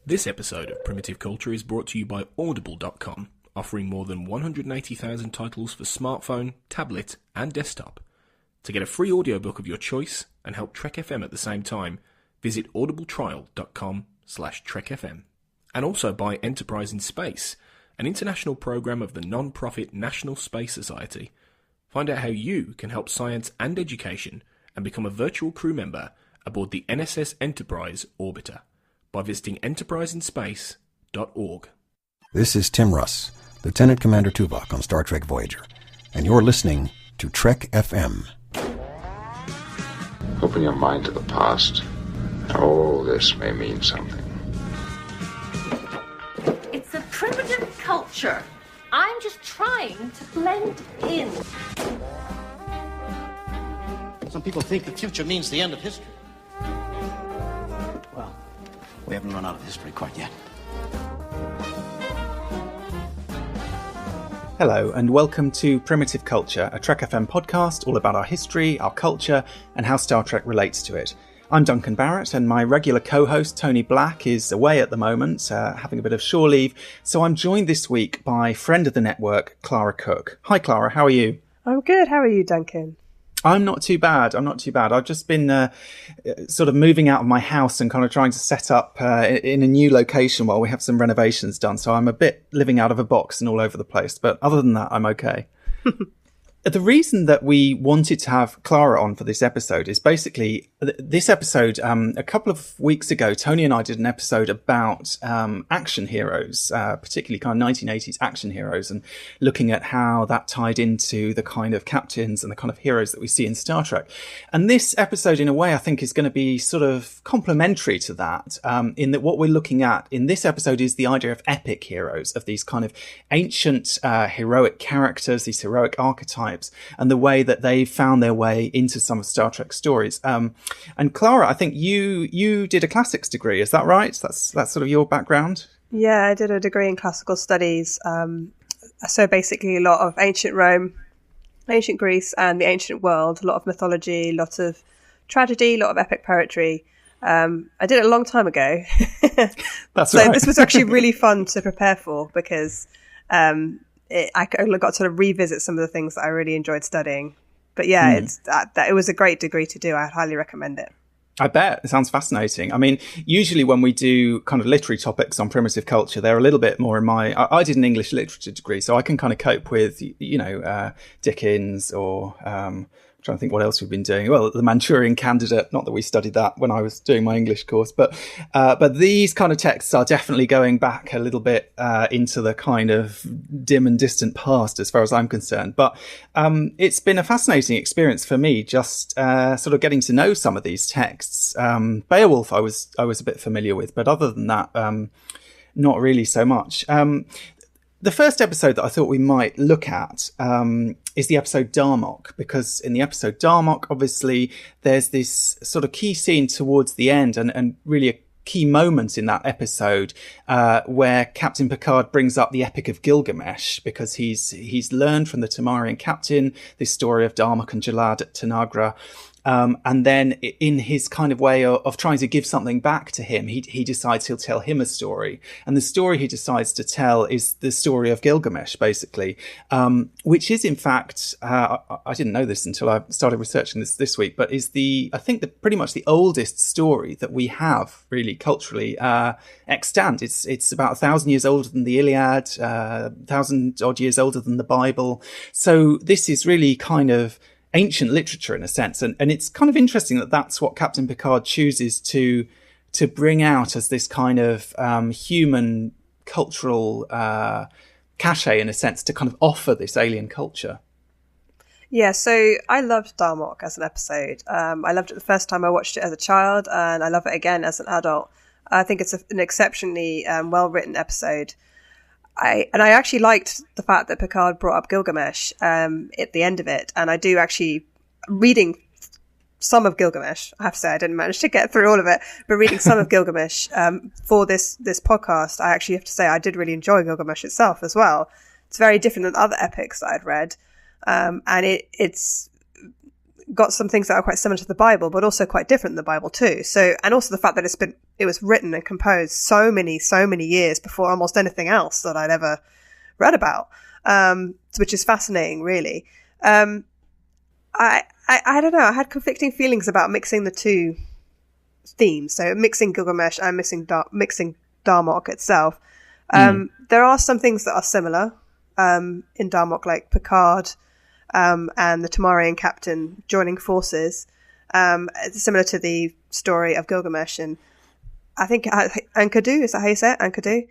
This episode of Primitive Culture is brought to you by Audible.com, offering more than 180,000 titles for smartphone, tablet, and desktop. To get a free audiobook of your choice and help Trek FM at the same time, visit audibletrial.com/trekfm. And also by Enterprise in Space, an international program of the non-profit National Space Society. Find out how you can help science and education and become a virtual crew member aboard the NSS Enterprise Orbiter by visiting enterpriseinspace.org. This is Tim Russ, Lieutenant Commander Tuvok on Star Trek Voyager, and you're listening to Trek FM. Open your mind to the past. All this may mean something. It's a primitive culture. I'm just trying to blend in. Some people think the future means the end of history. Well, we haven't run out of history quite yet. Hello and welcome to Primitive Culture, a Trek FM podcast all about our history, our culture, and how Star Trek relates to it. I'm Duncan Barrett, and my regular co-host Tony Black is away at the moment, having a bit of shore leave, so I'm joined this week by friend of the network, Clara Cook. Hi Clara, how are you? I'm good, how are you, Duncan? I'm not too bad. I've just been sort of moving out of my house and kind of trying to set up in a new location while we have some renovations done. So I'm a bit living out of a box and all over the place. But other than that, I'm okay. The reason that we wanted to have Clara on for this episode is basically this episode. A couple of weeks ago, Tony and I did an episode about action heroes, particularly kind of 1980s action heroes, and looking at how that tied into the kind of captains and the kind of heroes that we see in Star Trek. And this episode, in a way, I think is going to be sort of complementary to that, in that what we're looking at in this episode is the idea of epic heroes, of these kind of ancient heroic characters, these heroic archetypes, and the way that they found their way into some of Star Trek stories. And Clara, I think you did a classics degree, is that right? That's sort of your background? Yeah, I did a degree in classical studies. So basically a lot of ancient Rome, ancient Greece, and the ancient world, a lot of mythology, a lot of tragedy, a lot of epic poetry. I did it a long time ago. That's so right. This was actually really fun to prepare for because I got to revisit some of the things that I really enjoyed studying. But yeah, it was a great degree to do. I highly recommend it. I bet. It sounds fascinating. I mean, usually when we do kind of literary topics on primitive culture, they're a little bit more in my... I did an English literature degree, so I can kind of cope with, Dickens or... I'm trying to think what else we've been doing. Well, the Manchurian Candidate, not that we studied that when I was doing my English course, but these kind of texts are definitely going back a little bit into the kind of dim and distant past as far as I'm concerned. But it's been a fascinating experience for me, just sort of getting to know some of these texts. Beowulf I was a bit familiar with, but other than that, not really so much. The first episode that I thought we might look at is the episode Darmok, because in the episode Darmok, obviously, there's this sort of key scene towards the end and really a key moment in that episode where Captain Picard brings up the Epic of Gilgamesh, because he's learned from the Tamarian captain this story of Darmok and Jalad at Tanagra. And then in his kind of way of trying to give something back to him, he decides he'll tell him a story. And the story he decides to tell is the story of Gilgamesh, basically, which is, in fact, I didn't know this until I started researching this week, but is pretty much the oldest story that we have, really, culturally, extant. It's about 1,000 years older than the Iliad, 1,000 odd years older than the Bible. So this is really kind of ancient literature in a sense, and it's kind of interesting that that's what Captain Picard chooses to bring out as this kind of human cultural cachet in a sense, to kind of offer this alien culture. Yeah, so I loved Darmok as an episode. I loved it the first time I watched it as a child, and I love it again as an adult. I think it's an exceptionally well-written episode. I actually liked the fact that Picard brought up Gilgamesh at the end of it. And I do actually, reading some of Gilgamesh, I have to say I didn't manage to get through all of it, but reading some of Gilgamesh for this podcast, I actually have to say I did really enjoy Gilgamesh itself as well. It's very different than other epics that I'd read. And it's got some things that are quite similar to the Bible, but also quite different than the Bible too. So, and also the fact that it was written and composed so many years before almost anything else that I'd ever read about, which is fascinating, really. I don't know. I had conflicting feelings about mixing the two themes. So mixing Gilgamesh and mixing Darmok itself. There are some things that are similar in Darmok, like Picard and the Tamarian captain joining forces, similar to the story of Gilgamesh. And I think Enkidu, is that how you say it? Enkidu?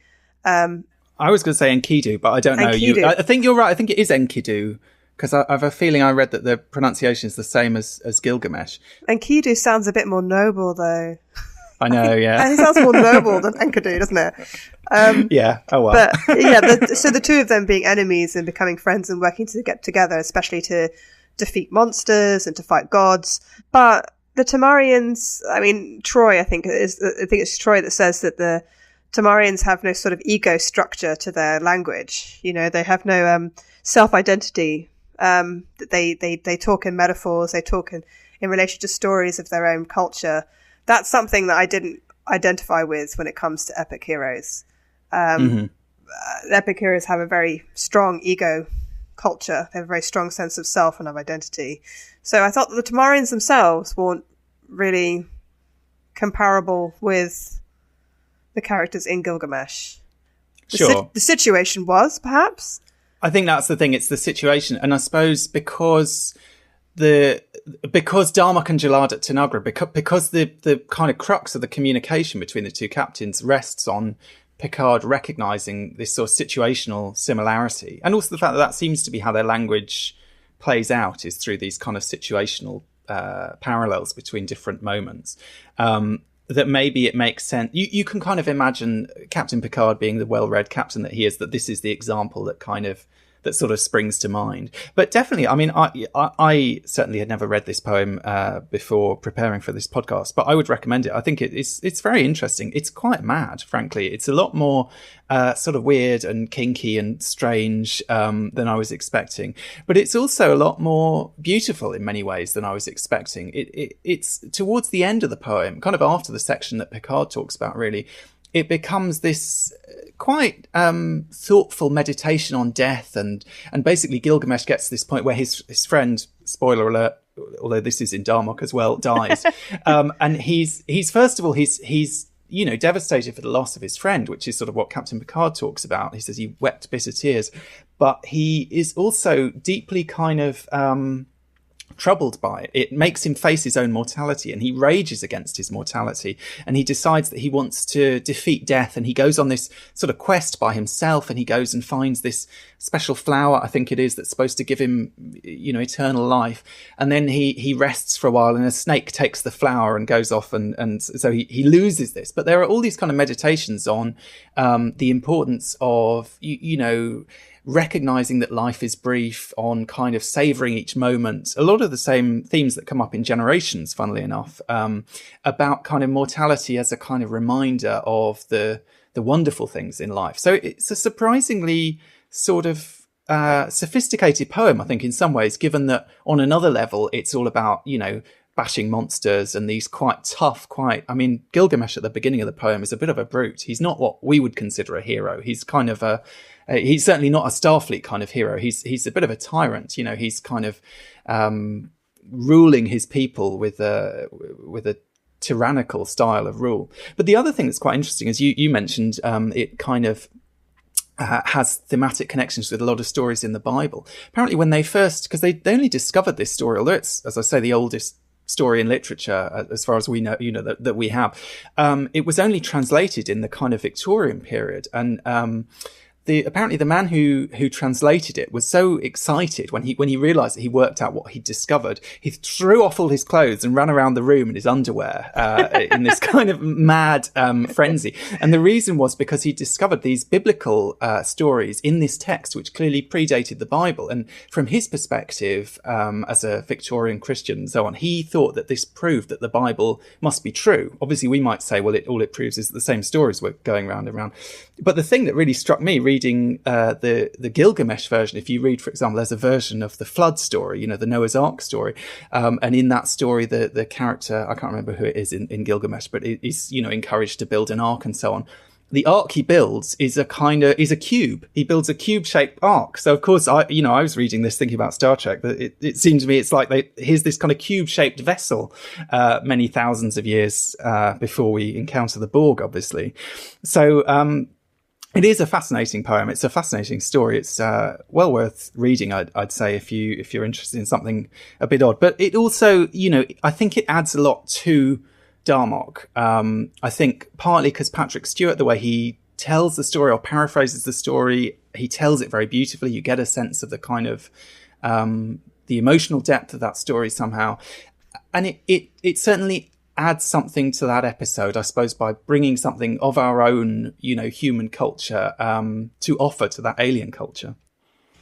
I was going to say Enkidu, but I don't know. I think you're right. I think it is Enkidu, because I have a feeling I read that the pronunciation is the same as Gilgamesh. Enkidu sounds a bit more noble, though. I know, yeah. It sounds more noble than Enkidu, doesn't it? Yeah, oh well. But yeah, so the two of them being enemies and becoming friends and working to get together, especially to defeat monsters and to fight gods. But the Tamarians, I mean, Troy, I think it's Troy that says that the Tamarians have no sort of ego structure to their language. You know, they have no self-identity. They talk in metaphors. They talk in relation to stories of their own culture. That's something that I didn't identify with when it comes to epic heroes. Epic heroes have a very strong ego culture. They have a very strong sense of self and of identity. So I thought that the Tamarians themselves weren't really comparable with the characters in Gilgamesh. Sure. The situation was, perhaps. I think that's the thing. It's the situation. And I suppose because Darmok and Jalad at Tanagra, because the kind of crux of the communication between the two captains rests on Picard recognising this sort of situational similarity, and also the fact that seems to be how their language plays out, is through these kind of situational parallels between different moments. That maybe it makes sense. You can kind of imagine Captain Picard being the well-read captain that he is, that this is the example that sort of springs to mind. But definitely, I mean, I certainly had never read this poem before preparing for this podcast, but I would recommend it. I think it's very interesting. It's quite mad, frankly. It's a lot more sort of weird and kinky and strange than I was expecting. But it's also a lot more beautiful in many ways than I was expecting. It's towards the end of the poem, kind of after the section that Picard talks about, really, it becomes this quite thoughtful meditation on death, and basically Gilgamesh gets to this point where his friend, spoiler alert, although this is in Darmok as well, dies, and he's first of all he's devastated for the loss of his friend, which is sort of what Captain Picard talks about. He says he wept bitter tears, but he is also deeply kind of troubled by it. It makes him face his own mortality, and he rages against his mortality, and he decides that he wants to defeat death, and he goes on this sort of quest by himself, and he goes and finds this special flower, I think it is, that's supposed to give him, eternal life. And then he rests for a while, and a snake takes the flower and goes off, and so he loses this. But there are all these kind of meditations on the importance of, recognizing that life is brief, on kind of savoring each moment. A lot of the same themes that come up in Generations, funnily enough, about kind of mortality as a kind of reminder of the wonderful things in life. So it's a surprisingly sort of sophisticated poem, I think, in some ways, given that on another level, it's all about, bashing monsters and these quite tough, Gilgamesh at the beginning of the poem is a bit of a brute. He's not what we would consider a hero. He's kind of he's certainly not a Starfleet kind of hero. He's a bit of a tyrant. He's kind of ruling his people with a tyrannical style of rule. But the other thing that's quite interesting is you mentioned it kind of has thematic connections with a lot of stories in the Bible. Apparently when they first, because they only discovered this story, although it's, as I say, the oldest story in literature as far as we know, that we have, it was only translated in the kind of Victorian period. And apparently the man who translated it was so excited when he realized that he worked out what he'd discovered, he threw off all his clothes and ran around the room in his underwear in this kind of mad frenzy. And the reason was because he discovered these biblical stories in this text, which clearly predated the Bible. And from his perspective, as a Victorian Christian and so on, he thought that this proved that the Bible must be true. Obviously, we might say, well, all it proves is that the same stories were going round and round. But the thing that really struck me reading reading the Gilgamesh version, if you read, for example, there's a version of the flood story, the Noah's Ark story, and in that story, the character, I can't remember who it is in Gilgamesh, but he's encouraged to build an ark and so on. The ark he builds is a cube. He builds a cube-shaped ark. So of course, I was reading this thinking about Star Trek, but it seemed to me it's like here's this kind of cube-shaped vessel, many thousands of years before we encounter the Borg, obviously. So it is a fascinating poem. It's a fascinating story. It's well worth reading, I'd say, if you're interested in something a bit odd. But it also, I think it adds a lot to Darmok. I think partly because Patrick Stewart, the way he tells the story or paraphrases the story, he tells it very beautifully. You get a sense of the kind of the emotional depth of that story somehow, and it certainly adds something to that episode, I suppose, by bringing something of our own, human culture to offer to that alien culture.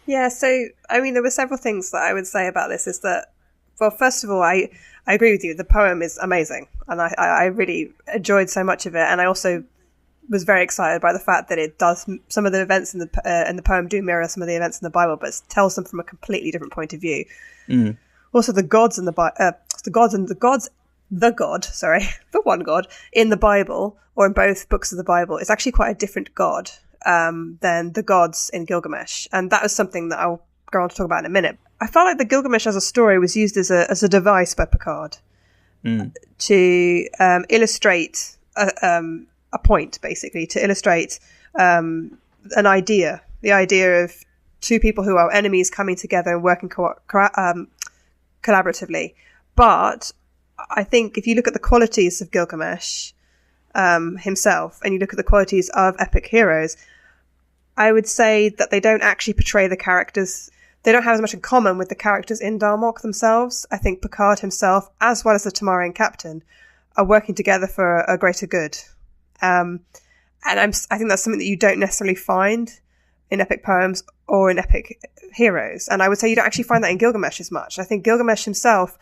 Yeah. So I mean, there were several things that I would say about this. Is that, well, first of all, I agree with you. The poem is amazing, and I really enjoyed so much of it. And I also was very excited by the fact that it does some of the events in the poem do mirror some of the events in the Bible, but tells them from a completely different point of view. Mm. Also, the one God in the Bible, or in both books of the Bible, is actually quite a different God than the gods in Gilgamesh, and that was something that I'll go on to talk about in a minute. I felt like the Gilgamesh as a story was used as a device by Picard to illustrate a point, basically, to illustrate an idea, the idea of two people who are enemies coming together and working collaboratively. But I think if you look at the qualities of Gilgamesh himself, and you look at the qualities of epic heroes, I would say that they don't actually portray the characters. They don't have as much in common with the characters in Darmok themselves. I think Picard himself, as well as the Tamarian captain, are working together for a greater good. And I think that's something that you don't necessarily find in epic poems or in epic heroes. And I would say you don't actually find that in Gilgamesh as much. I think Gilgamesh himself,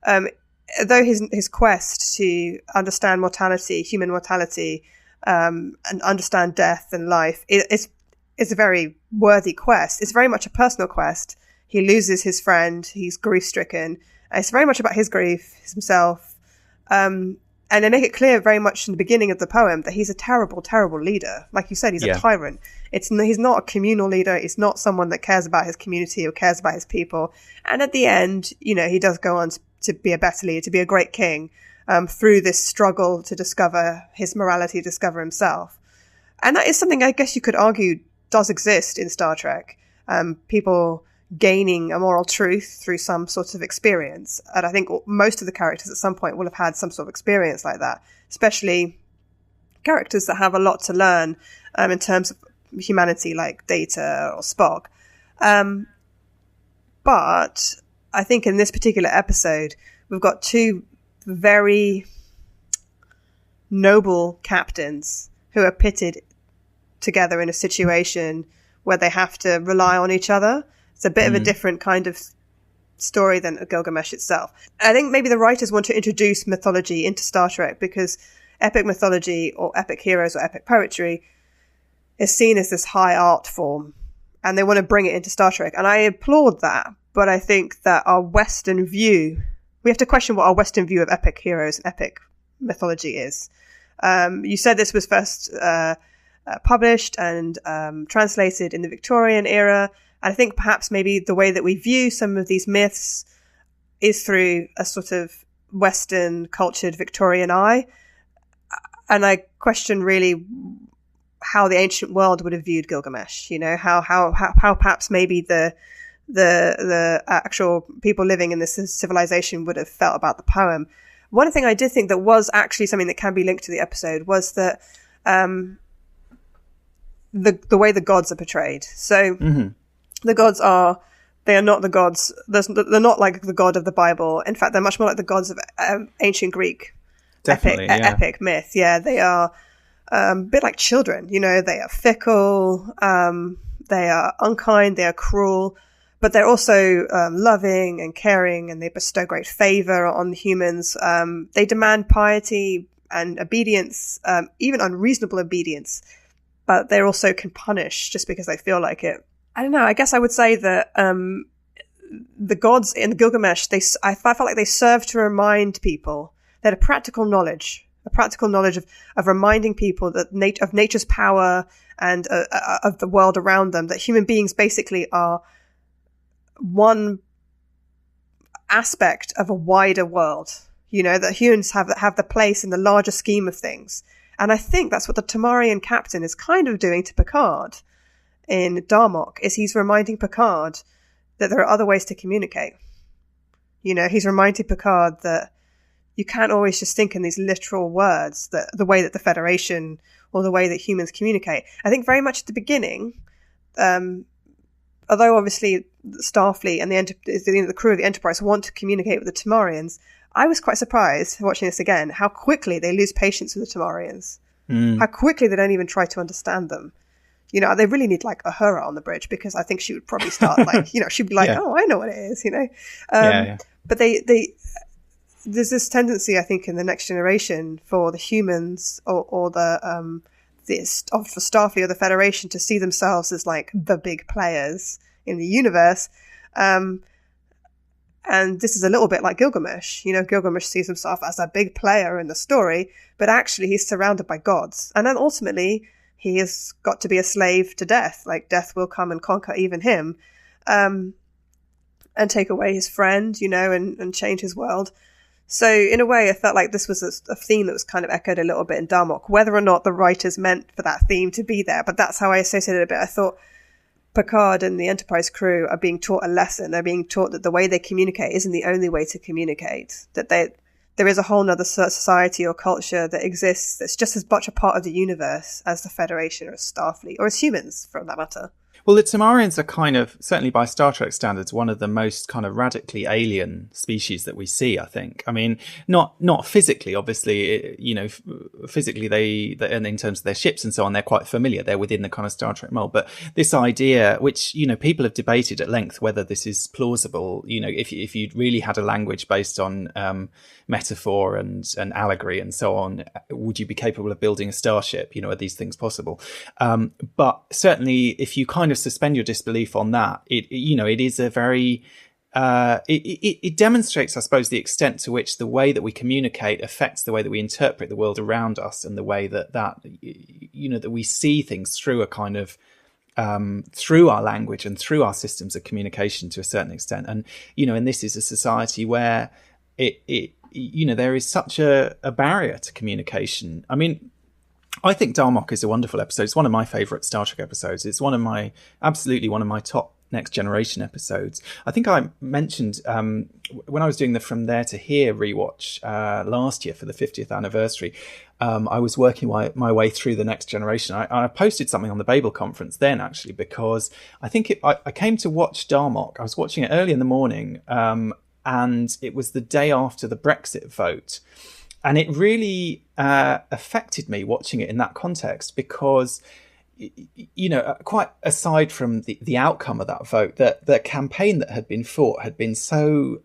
though his quest to understand mortality, human mortality, and understand death and life is a very worthy quest. It's very much a personal quest. He loses his friend. He's grief-stricken. It's very much about his grief, himself. And they make it clear very much in the beginning of the poem that he's a terrible, terrible leader. Like you said, he's a tyrant. He's not a communal leader. He's not someone that cares about his community or cares about his people. And at the end, he does go on to be a better leader, to be a great king, through this struggle to discover his morality, discover himself. And that is something I guess you could argue does exist in Star Trek. People gaining a moral truth through some sort of experience. And I think most of the characters at some point will have had some sort of experience like that, especially characters that have a lot to learn in terms of humanity, like Data or Spock. But I think in this particular episode, we've got two very noble captains who are pitted together in a situation where they have to rely on each other. It's a bit of a different kind of story than Gilgamesh itself. I think maybe the writers want to introduce mythology into Star Trek because epic mythology or epic heroes or epic poetry is seen as this high art form, and they want to bring it into Star Trek. And I applaud that, but I think that our Western view, we have to question what our Western view of epic heroes and epic mythology is. You said this was first published and translated in the Victorian era. And I think perhaps maybe the way that we view some of these myths is through a sort of Western cultured Victorian eye. And I question really how the ancient world would have viewed Gilgamesh, how perhaps maybe the actual people living in this civilization would have felt about the poem. One thing I did think that was actually something that can be linked to the episode was that the way the gods are portrayed. So the gods they are not the gods. They're not like the god of the Bible. In fact, they're much more like the gods of ancient Greek epic myth. Yeah, they are a bit like children. They are fickle. They are unkind. They are cruel. But they're also loving and caring, and they bestow great favor on humans. They demand piety and obedience, even unreasonable obedience. but they also can punish just because they feel like it. I don't know. I guess I would say that the gods in Gilgamesh, I felt like they served to remind people. They had a practical knowledge of reminding people that of nature's power and of the world around them, that human beings basically are one aspect of a wider world, that humans have the place in the larger scheme of things. And I think that's what the Tamarian captain is kind of doing to Picard in Darmok, is he's reminding Picard that there are other ways to communicate. He's reminding Picard that you can't always just think in these literal words, that the way that the Federation or the way that humans communicate. I think very much at the beginning, although obviously Starfleet and the crew of the Enterprise want to communicate with the Tamarians, I was quite surprised watching this again, how quickly they lose patience with the Tamarians. How quickly they don't even try to understand them. They really need like a Uhura on the bridge, because I think she would probably start like, she'd be like, oh, I know what it is, But there's this tendency, I think, in the next generation for the humans or for Starfleet or the Federation to see themselves as like the big players in the universe. And this is a little bit like Gilgamesh. Gilgamesh sees himself as a big player in the story, but actually he's surrounded by gods. And then ultimately he has got to be a slave to death. Like death will come and conquer even him, and take away his friend, and change his world. So in a way, I felt like this was a theme that was kind of echoed a little bit in Darmok, whether or not the writers meant for that theme to be there. But that's how I associated it a bit. I thought Picard and the Enterprise crew are being taught a lesson. They're being taught that the way they communicate isn't the only way to communicate, that there is a whole nother society or culture that exists that's just as much a part of the universe as the Federation or as Starfleet, or as humans, for that matter. Well, the Tamarians are kind of, certainly by Star Trek standards, one of the most kind of radically alien species that we see, I think. I mean, not physically, obviously, physically and in terms of their ships and so on, they're quite familiar. They're within the kind of Star Trek mold. But this idea, which, people have debated at length whether this is plausible, if you really had a language based on metaphor and allegory and so on, would you be capable of building a starship? Are these things possible? But certainly, if you kind of suspend your disbelief on that, it is a very it demonstrates, I suppose, the extent to which the way that we communicate affects the way that we interpret the world around us, and the way that we see things through a kind of through our language and through our systems of communication to a certain extent. And and this is a society where there is such a barrier to communication. I mean, I think Darmok is a wonderful episode. It's one of my favourite Star Trek episodes. It's absolutely one of my top Next Generation episodes. I think I mentioned when I was doing the From There to Here rewatch last year for the 50th anniversary, I was working my way through the Next Generation. I posted something on the Babel conference then, actually, because I think I came to watch Darmok. I was watching it early in the morning, and it was the day after the Brexit vote. And it really affected me watching it in that context, because, quite aside from the outcome of that vote, that the campaign that had been fought had been so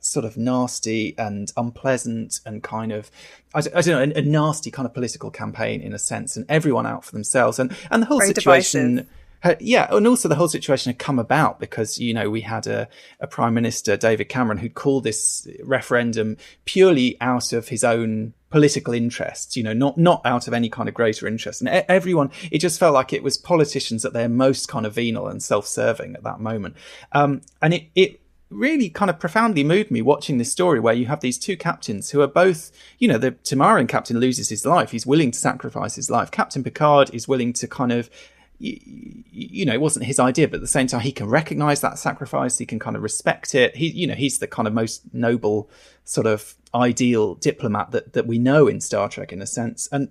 sort of nasty and unpleasant, and kind of, I don't know, a nasty kind of political campaign in a sense, and everyone out for themselves, and the whole very situation. Divisive. And also the whole situation had come about because, we had a Prime Minister, David Cameron, who'd called this referendum purely out of his own political interests, not out of any kind of greater interest. And everyone, it just felt like it was politicians at their most kind of venal and self-serving at that moment. And it really kind of profoundly moved me watching this story, where you have these two captains who are both, the Tamarian captain loses his life. He's willing to sacrifice his life. Captain Picard is willing to kind of, it wasn't his idea, but at the same time, he can recognize that sacrifice. He can kind of respect it. He's the kind of most noble sort of ideal diplomat that we know in Star Trek, in a sense. And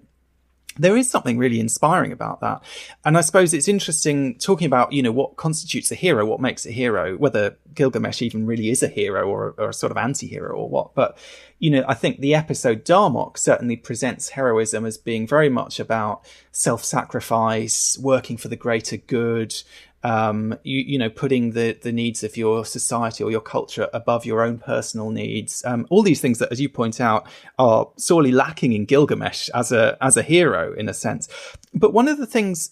there is something really inspiring about that. And I suppose it's interesting talking about, what constitutes a hero, what makes a hero, whether Gilgamesh even really is a hero or a sort of anti-hero or what. But, I think the episode Darmok certainly presents heroism as being very much about self-sacrifice, working for the greater good, putting the needs of your society or your culture above your own personal needs. All these things that, as you point out, are sorely lacking in Gilgamesh as a hero, in a sense. But one of the things,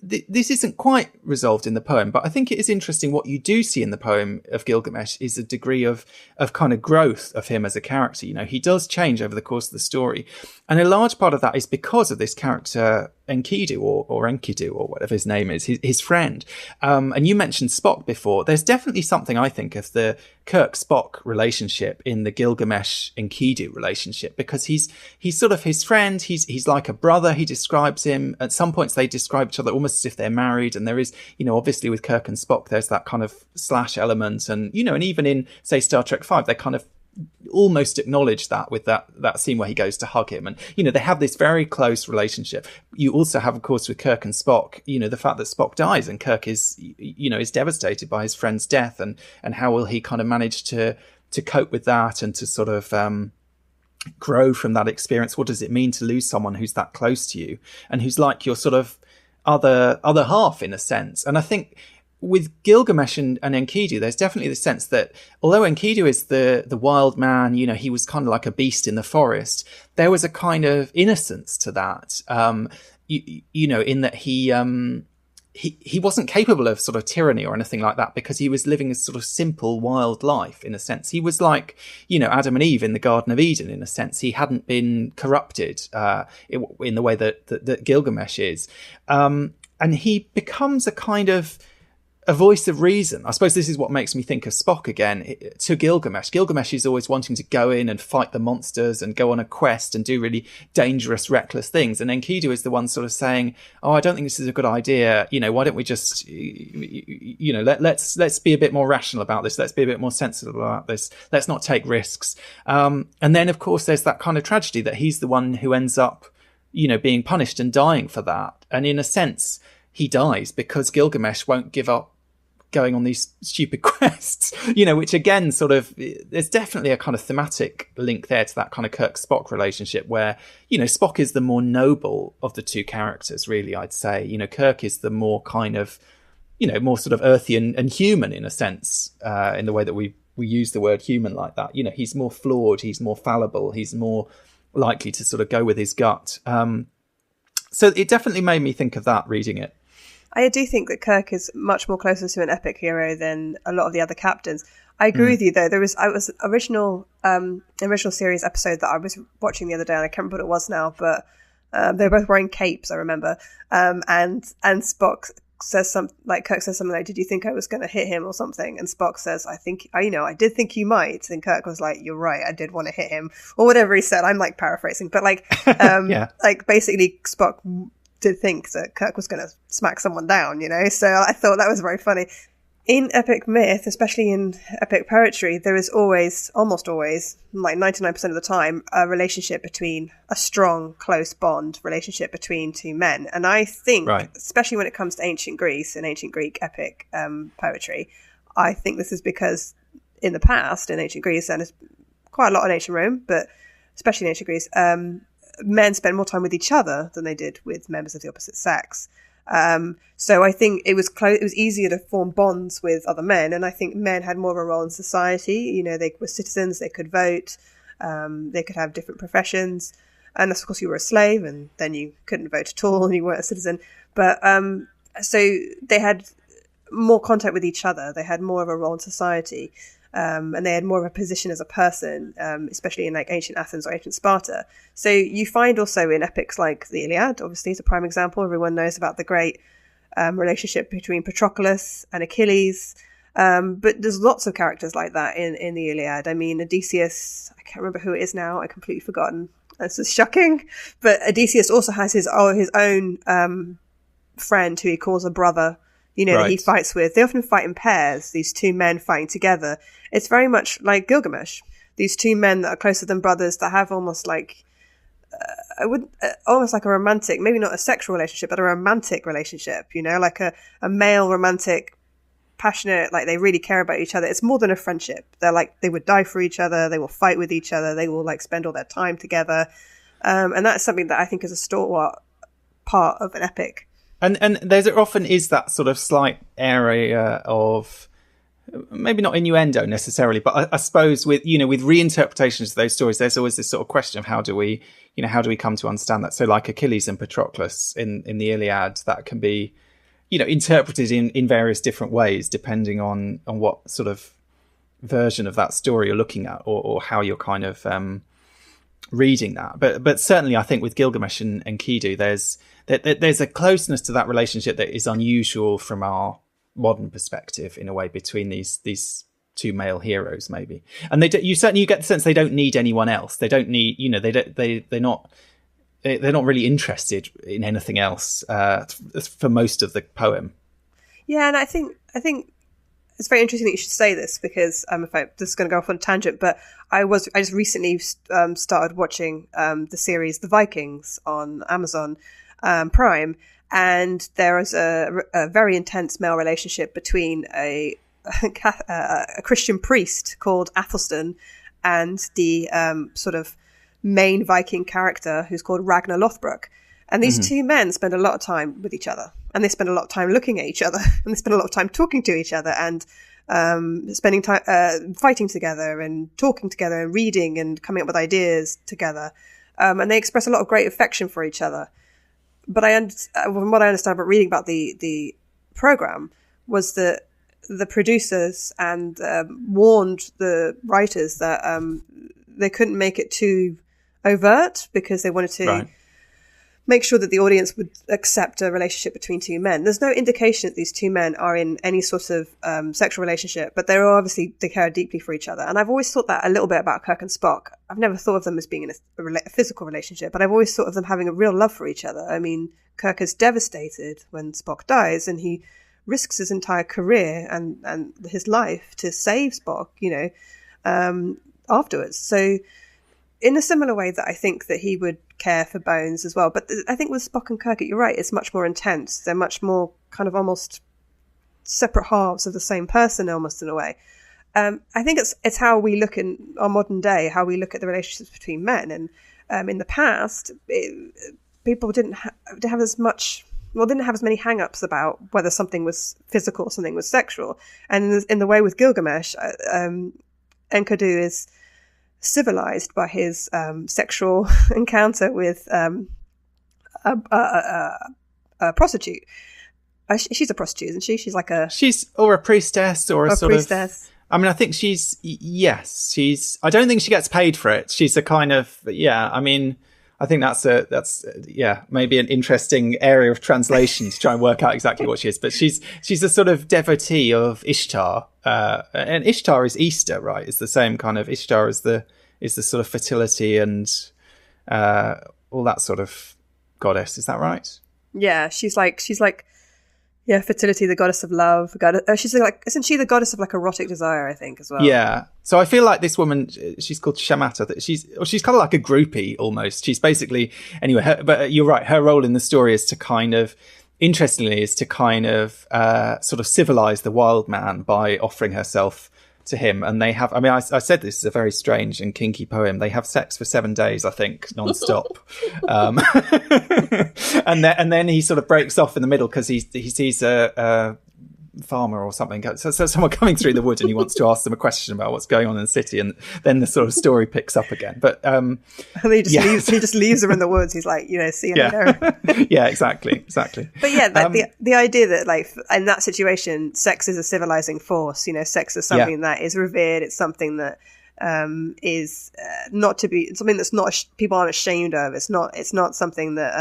this isn't quite resolved in the poem, but I think it is interesting what you do see in the poem of Gilgamesh is a degree of kind of growth of him as a character. You know, he does change over the course of the story. And a large part of that is because of this character, Enkidu or Enkidu or whatever his name is, his friend. And you mentioned Spock before. There's definitely something, I think, of the Kirk-Spock relationship in the Gilgamesh-Enkidu relationship, because he's sort of his friend. He's like a brother. He describes him. At some points, they describe each other almost as if they're married. And there is, you know, obviously with Kirk and Spock, there's that kind of slash element. And, you know, and even in, say, Star Trek V, they kind of almost acknowledge that with that scene where he goes to hug him. And, you know, they have this very close relationship. You also have, of course, with Kirk and Spock, you know, the fact that Spock dies and Kirk is devastated by his friend's death, and how will he kind of manage to cope with that and to sort of grow from that experience. What does it mean to lose someone who's that close to you and who's like your sort of other half in a sense? And I think with Gilgamesh and Enkidu, there's definitely the sense that although Enkidu is the wild man, you know, he was kind of like a beast in the forest, there was a kind of innocence to that, you know, in that he wasn't capable of sort of tyranny or anything like that, because he was living a sort of simple, wild life in a sense. He was like, you know, Adam and Eve in the Garden of Eden in a sense. He hadn't been corrupted in the way that Gilgamesh is. And he becomes a kind of a voice of reason. I suppose this is what makes me think of Spock again to Gilgamesh. Gilgamesh is always wanting to go in and fight the monsters and go on a quest and do really dangerous, reckless things. And Enkidu is the one sort of saying, "Oh, I don't think this is a good idea. You know, why don't we just, you know, let's be a bit more rational about this. Let's be a bit more sensible about this. Let's not take risks." And then, of course, there's that kind of tragedy that he's the one who ends up, you know, being punished and dying for that. And in a sense, he dies because Gilgamesh won't give up going on these stupid quests, you know, which again, sort of, there's definitely a kind of thematic link there to that kind of Kirk-Spock relationship where, you know, Spock is the more noble of the two characters, really, I'd say. You know, Kirk is the more kind of, you know, more sort of earthy and human in a sense, in the way that we use the word human like that. You know, he's more flawed, he's more fallible, he's more likely to sort of go with his gut. So it definitely made me think of that reading it. I do think that Kirk is much more closer to an epic hero than a lot of the other captains. I agree with you, though. There was original series episode that I was watching the other day, and I can't remember what it was now, but they were both wearing capes, I remember. And Spock says something like, Kirk says something like, "Did you think I was going to hit him or something?" And Spock says, "I did think you might." And Kirk was like, "You're right, I did want to hit him," or whatever he said. I'm like paraphrasing, but like, like basically Spock did think that Kirk was going to smack someone down, you know? So I thought that was very funny. In epic myth, especially in epic poetry, there is almost always, like 99% of the time, a relationship between a strong, close bond relationship between two men. And I think, especially when it comes to ancient Greece and ancient Greek epic poetry, I think this is because in the past, in ancient Greece, and it's quite a lot in ancient Rome, but especially in ancient Greece, men spent more time with each other than they did with members of the opposite sex. So I think it was easier to form bonds with other men, and I think men had more of a role in society. You know, they were citizens, they could vote, they could have different professions, and of course you were a slave, and then you couldn't vote at all, and you weren't a citizen. But so they had more contact with each other, they had more of a role in society. And they had more of a position as a person, especially in like ancient Athens or ancient Sparta. So you find also in epics like the Iliad, obviously is a prime example. Everyone knows about the great relationship between Patroclus and Achilles. But there's lots of characters like that in the Iliad. I mean, Odysseus, I can't remember who it is now. I've completely forgotten. This is shocking. But Odysseus also has his own friend who he calls a brother, you know, that he fights with. They often fight in pairs, these two men fighting together. It's very much like Gilgamesh. These two men that are closer than brothers, that have almost like, almost like a romantic, maybe not a sexual relationship, but a romantic relationship, you know, like a male romantic, passionate, like they really care about each other. It's more than a friendship. They're like, they would die for each other. They will fight with each other. They will like spend all their time together. And that's something that I think is a stalwart part of an epic. And there often is that sort of slight area of maybe not innuendo necessarily, but I suppose with reinterpretations of those stories, there's always this sort of question of how do we come to understand that? So like Achilles and Patroclus in the Iliad, that can be, interpreted in various different ways, depending on what sort of version of that story you're looking at, or how you're kind of reading that. But certainly I think with Gilgamesh and Enkidu, there's a closeness to that relationship that is unusual from our modern perspective in a way between these two male heroes, maybe. And you get the sense they don't need anyone else. They don't need, they're not really interested in anything else for most of the poem. Yeah, and I think it's very interesting that you should say this, because this is going to go off on a tangent, but I just recently started watching the series The Vikings on Amazon Prime, and there is a very intense male relationship between a Christian priest called Athelstan and the sort of main Viking character who's called Ragnar Lothbrok. And these two men spend a lot of time with each other, and they spend a lot of time looking at each other, and they spend a lot of time talking to each other, and spending time fighting together and talking together and reading and coming up with ideas together. And they express a lot of great affection for each other. But from what I understand about reading about the program, was that the producers and warned the writers that they couldn't make it too overt, because they wanted to make sure that the audience would accept a relationship between two men. There's no indication that these two men are in any sort of sexual relationship, but they care deeply for each other. And I've always thought that a little bit about Kirk and Spock. I've never thought of them as being in a physical relationship, but I've always thought of them having a real love for each other. I mean, Kirk is devastated when Spock dies, and he risks his entire career and his life to save Spock, afterwards. So in a similar way that I think that he would care for Bones as well. But I think with Spock and Kirk, you're right, it's much more intense. They're much more kind of almost separate halves of the same person, almost in a way. I think it's how we look in our modern day, how we look at the relationships between men. And in the past, people didn't have as many hang-ups about whether something was physical or something was sexual. And in the way with Gilgamesh, Enkidu is civilized by his sexual encounter with a prostitute. She's a prostitute, isn't she? She's like a priestess or a sort priestess. Of. I mean, I think I don't think she gets paid for it. She's a kind of, I mean, I think that's maybe an interesting area of translation to try and work out exactly what she is. But she's a sort of devotee of Ishtar, and Ishtar is Easter, right? It's the same kind of Ishtar is the sort of fertility and all that sort of goddess. Is that right? Yeah, she's like fertility, the goddess of love. She's like, isn't she the goddess of like erotic desire? I think as well. Yeah. So I feel like this woman, she's called Shamata. She's kind of like a groupie almost. She's basically but you're right. Her role in the story is to kind of, interestingly, sort of civilize the wild man by offering herself to him. And they have, I mean, I said this is a very strange and kinky poem. They have sex for 7 days, I think, non-stop. And then he sort of breaks off in the middle because he sees a farmer or something. So someone coming through the wood, and he wants to ask them a question about what's going on in the city, and then the sort of story picks up again. But and he just leaves her in the woods. He's like, see you later. Yeah, exactly. But yeah, the idea that like in that situation, sex is a civilizing force. Sex is something that is revered. It's something that is not to be. It's something that's not people aren't ashamed of. It's not something that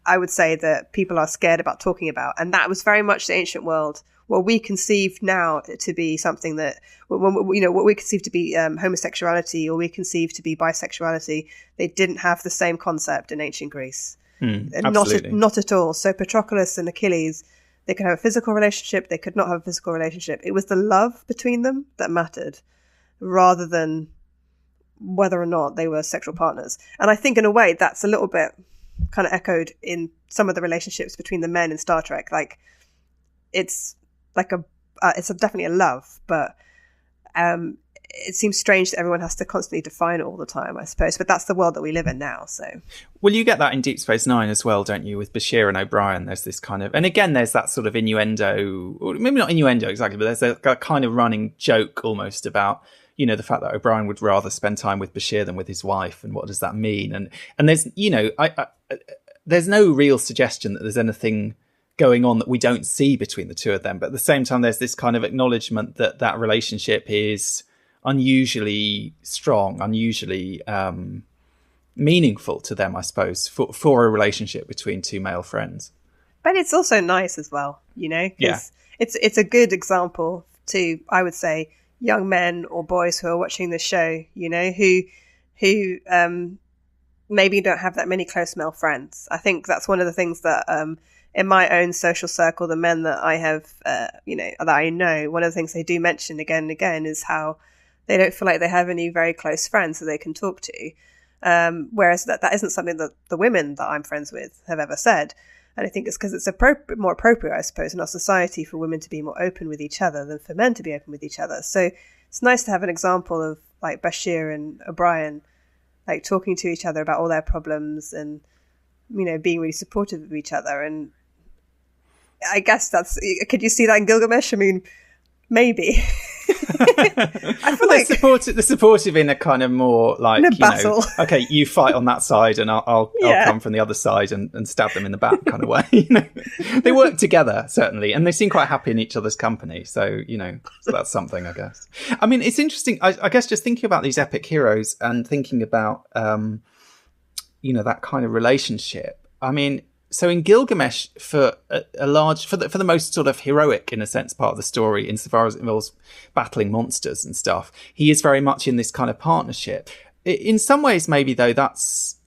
I would say that people are scared about talking about. And that was very much the ancient world, what we conceive now to be something that, what we conceive to be homosexuality, or we conceive to be bisexuality. They didn't have the same concept in ancient Greece. Not at all. So Patroclus and Achilles, they could have a physical relationship, they could not have a physical relationship. It was the love between them that mattered, rather than whether or not they were sexual partners. And I think in a way that's a little bit kind of echoed in some of the relationships between the men in Star Trek. Like it's like it's definitely a love, but it seems strange that everyone has to constantly define it all the time, I suppose. But that's the world that we live in now. So, well, you get that in Deep Space Nine as well, don't you? With Bashir and O'Brien, there's this kind of, and again, there's that sort of innuendo, or maybe not innuendo exactly, but there's a kind of running joke almost about, you know, the fact that O'Brien would rather spend time with Bashir than with his wife, and what does that mean? And there's, you know, there's no real suggestion that there's anything going on that we don't see between the two of them, but at the same time, there's this kind of acknowledgement that that relationship is unusually strong, unusually meaningful to them, I suppose, for a relationship between two male friends. But it's also nice as well, you know, because it's a good example to, I would say, young men or boys who are watching the show, you know, who maybe don't have that many close male friends. I think that's one of the things that in my own social circle, the men that I have, you know, that I know, one of the things they do mention again and again is how they don't feel like they have any very close friends that they can talk to. Whereas that isn't something that the women that I'm friends with have ever said. And I think it's because it's more appropriate, I suppose, in our society for women to be more open with each other than for men to be open with each other. So it's nice to have an example of like Bashir and O'Brien, like talking to each other about all their problems and, you know, being really supportive of each other. And I guess could you see that in Gilgamesh? I mean, maybe. I feel like they're supportive in a kind of more like, in a battle. Okay, you fight on that side and I'll come from the other side and stab them in the back kind of way. You know, they work together certainly, and they seem quite happy in each other's company. So, you know, so that's something, I guess. I mean, it's interesting. I guess just thinking about these epic heroes and thinking about, you know, that kind of relationship. I mean, so in Gilgamesh, for the most sort of heroic, in a sense, part of the story, insofar as it involves battling monsters and stuff, he is very much in this kind of partnership. In some ways, maybe though, that's,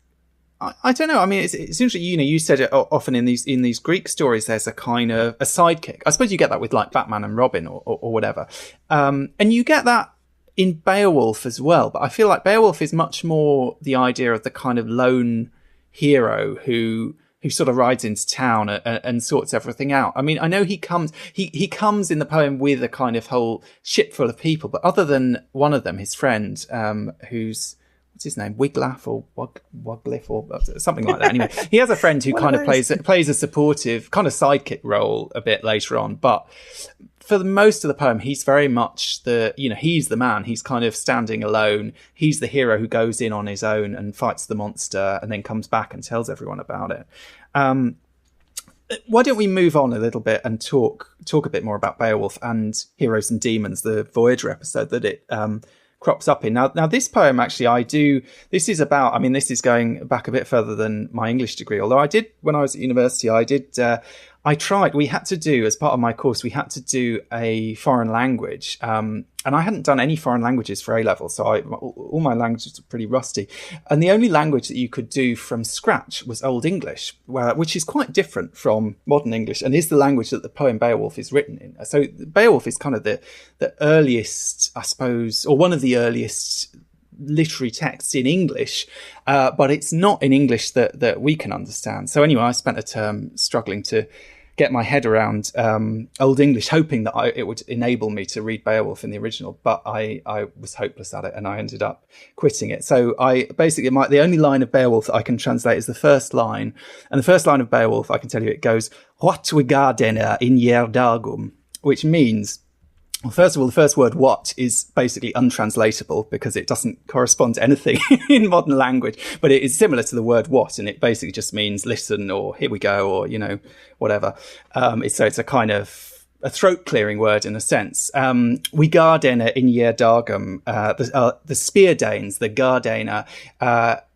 I don't know. I mean, it's interesting. You know, you said it often in these Greek stories. There's a kind of a sidekick. I suppose you get that with like Batman and Robin or whatever, and you get that in Beowulf as well. But I feel like Beowulf is much more the idea of the kind of lone hero who sort of rides into town and sorts everything out. I mean, I know he comes in the poem with a kind of whole ship full of people, but other than one of them, his friend, who's, what's his name? Wiglaf or Wogliff or something like that. Anyway, he has a friend who kind of plays a supportive kind of sidekick role a bit later on, but for the most of the poem, he's very much he's the man. He's kind of standing alone. He's the hero who goes in on his own and fights the monster and then comes back and tells everyone about it. Why don't we move on a little bit and talk a bit more about Beowulf and Heroes and Demons, the Voyager episode that it crops up in. Now this poem actually this is going back a bit further than my English degree, although I did, when I was at university, we had to do, as part of my course, we had to do a foreign language. And I hadn't done any foreign languages for A-level, so all my languages were pretty rusty. And the only language that you could do from scratch was Old English, which is quite different from modern English and is the language that the poem Beowulf is written in. So Beowulf is kind of the earliest, I suppose, or one of the earliest literary texts in English, but it's not in English that we can understand. So anyway, I spent a term struggling to get my head around Old English, hoping that it would enable me to read Beowulf in the original, but I was hopeless at it and I ended up quitting it. So the only line of Beowulf that I can translate is the first line. And the first line of Beowulf, I can tell you, it goes, "What we gardena in yer dagum," which means, well, first of all, the first word "what" is basically untranslatable because it doesn't correspond to anything in modern language, but it is similar to the word "what," and it basically just means listen or here we go or, you know, whatever. So it's a kind of a throat-clearing word in a sense. We gardena in yer dagum, the spear danes, the gardena,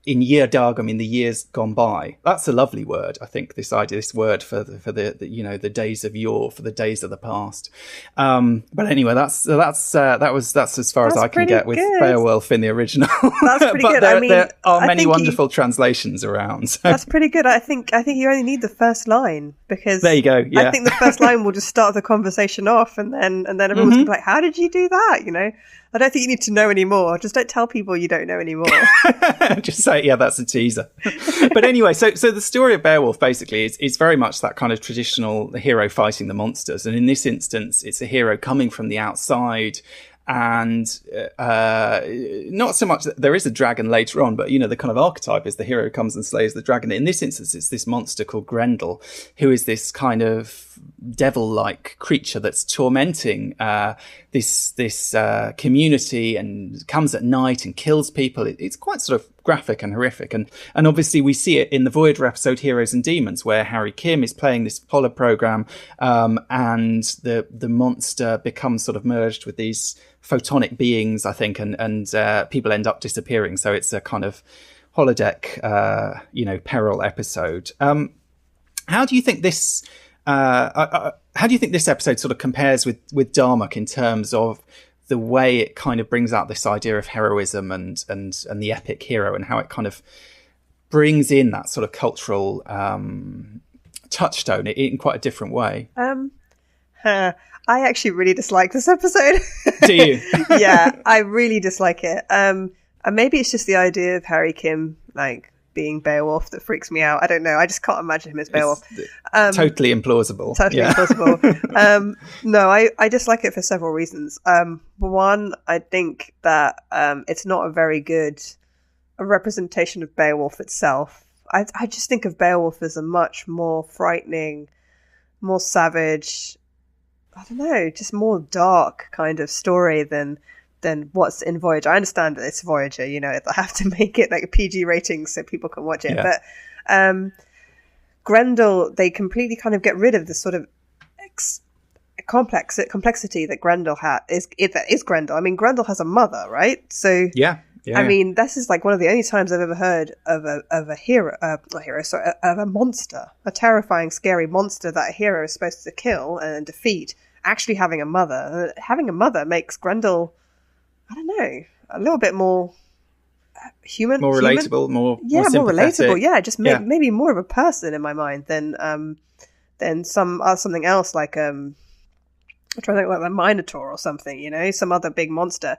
in yer dagum, in the years gone by. That's a lovely word, I think, this word for the days of yore, for the days of the past. But anyway, that's as far as I can get with Beowulf in the original. That's pretty but good. There are many wonderful translations around. So. That's pretty good. I think you only need the first line, because there you go. Yeah. I think the first line will just start the conversation off, and then everyone's gonna be like, "How did you do that?" You know. I don't think you need to know anymore. Just don't tell people you don't know anymore. Just say, yeah, that's a teaser. But anyway, so the story of Beowulf basically is very much that kind of traditional hero fighting the monsters. And in this instance, it's a hero coming from the outside and not so much that there is a dragon later on, but, you know, the kind of archetype is the hero comes and slays the dragon. In this instance, it's this monster called Grendel, who is this kind of devil-like creature that's tormenting this community and comes at night and kills people. It's quite sort of graphic and horrific. And obviously we see it in the Voyager episode Heroes and Demons, where Harry Kim is playing this Apollo program, and the monster becomes sort of merged with these photonic beings, I think, and people end up disappearing. So it's a kind of holodeck, peril episode. How do you think this episode sort of compares with Darmok in terms of the way it kind of brings out this idea of heroism and the epic hero, and how it kind of brings in that sort of cultural touchstone in quite a different way? I actually really dislike this episode. Do you? Yeah, I really dislike it. And maybe it's just the idea of Harry Kim like being Beowulf that freaks me out. I don't know. I just can't imagine him as Beowulf. Totally implausible. Implausible. No, I dislike it for several reasons. One, I think that it's not a very good representation of Beowulf itself. I just think of Beowulf as a much more frightening, more savage, I don't know, just more dark kind of story than what's in Voyager. I understand that it's Voyager, you know, I have to make it like a PG rating so people can watch it. Yeah. But Grendel, they completely kind of get rid of the sort of complexity that Grendel is Grendel. I mean, Grendel has a mother, right? So yeah. I mean, this is like one of the only times I've ever heard of a monster, a terrifying, scary monster that a hero is supposed to kill and defeat, actually having a mother. Having a mother makes Grendel, I don't know, a little bit more human, more relatable, more relatable. Yeah, just maybe more of a person in my mind than something else like I'm trying to think like the Minotaur or something. You know, some other big monster.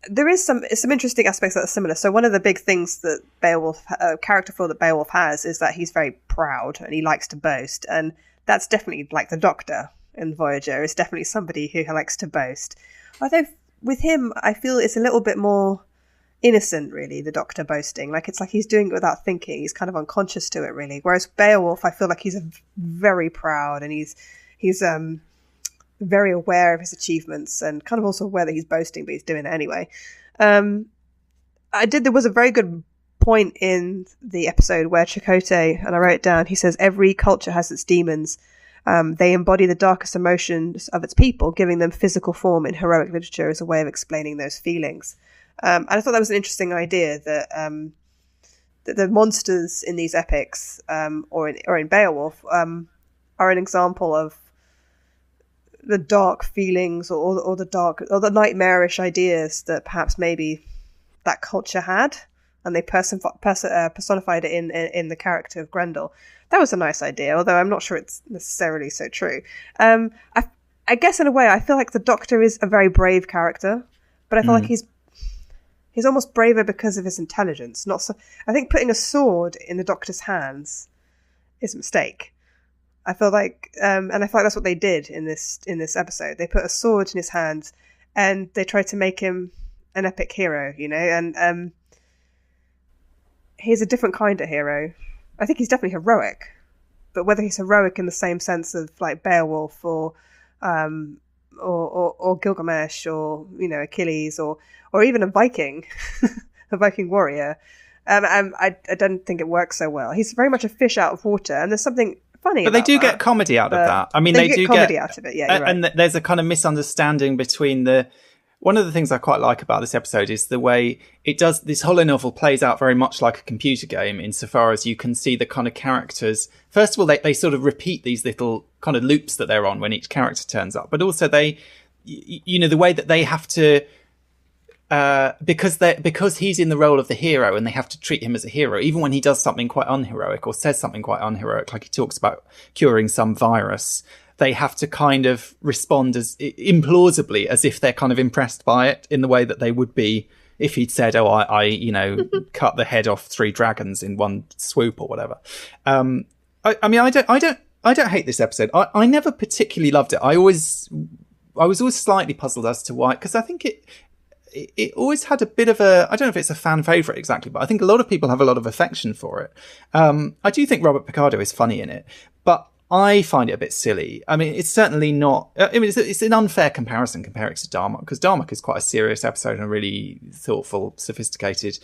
There is some interesting aspects that are similar. So one of the big things that Beowulf, character flaw that Beowulf has, is that he's very proud and he likes to boast, and that's definitely like the Doctor in Voyager is definitely somebody who likes to boast. Although with him, I feel it's a little bit more innocent, really, the Doctor boasting. Like it's like he's doing it without thinking. He's kind of unconscious to it, really. Whereas Beowulf, I feel like he's very proud and he's very aware of his achievements and kind of also aware that he's boasting, but he's doing it anyway. There was a very good point in the episode where Chakotay, and I wrote it down, he says, every culture has its demons. They embody the darkest emotions of its people, giving them physical form in heroic literature as a way of explaining those feelings. And I thought that was an interesting idea that the monsters in these epics, or in Beowulf, are an example of the dark feelings or the nightmarish ideas that perhaps maybe that culture had, and they personified it in the character of Grendel. That was a nice idea, although I'm not sure it's necessarily so true. I guess in a way I feel like the Doctor is a very brave character, but I feel like he's almost braver because of his intelligence. Not so. I think putting a sword in the Doctor's hands is a mistake. I feel like, and I feel like that's what they did in this episode. They put a sword in his hands, and they tried to make him an epic hero, you know. And he's a different kind of hero. I think he's definitely heroic, but whether he's heroic in the same sense of like Beowulf or Gilgamesh or, you know, Achilles or even a Viking, a Viking warrior, I don't think it works so well. He's very much a fish out of water, and there's something funny. But they do get comedy out of that. I mean, they do get comedy out of it. Yeah, you're right. And there's a kind of misunderstanding between the. One of the things I quite like about this episode is the way it does. This holonovel plays out very much like a computer game, insofar as you can see the kind of characters. First of all, they sort of repeat these little kind of loops that they're on when each character turns up, but also they, you know, the way that they have to. Because he's in the role of the hero and they have to treat him as a hero, even when he does something quite unheroic or says something quite unheroic, like he talks about curing some virus, they have to kind of respond as implausibly as if they're kind of impressed by it in the way that they would be if he'd said, "Oh, I you know, cut the head off 3 dragons in one swoop" or whatever. I mean, I don't hate this episode. I never particularly loved it. I always I was always slightly puzzled as to why, because I think it always had a bit of a, I don't know if it's a fan favourite exactly, but I think a lot of people have a lot of affection for it. I do think Robert Picardo is funny in it, but I find it a bit silly. I mean, it's certainly not, I mean, it's an unfair comparison comparing it to Darmok, because Darmok is quite a serious episode and a really thoughtful, sophisticated,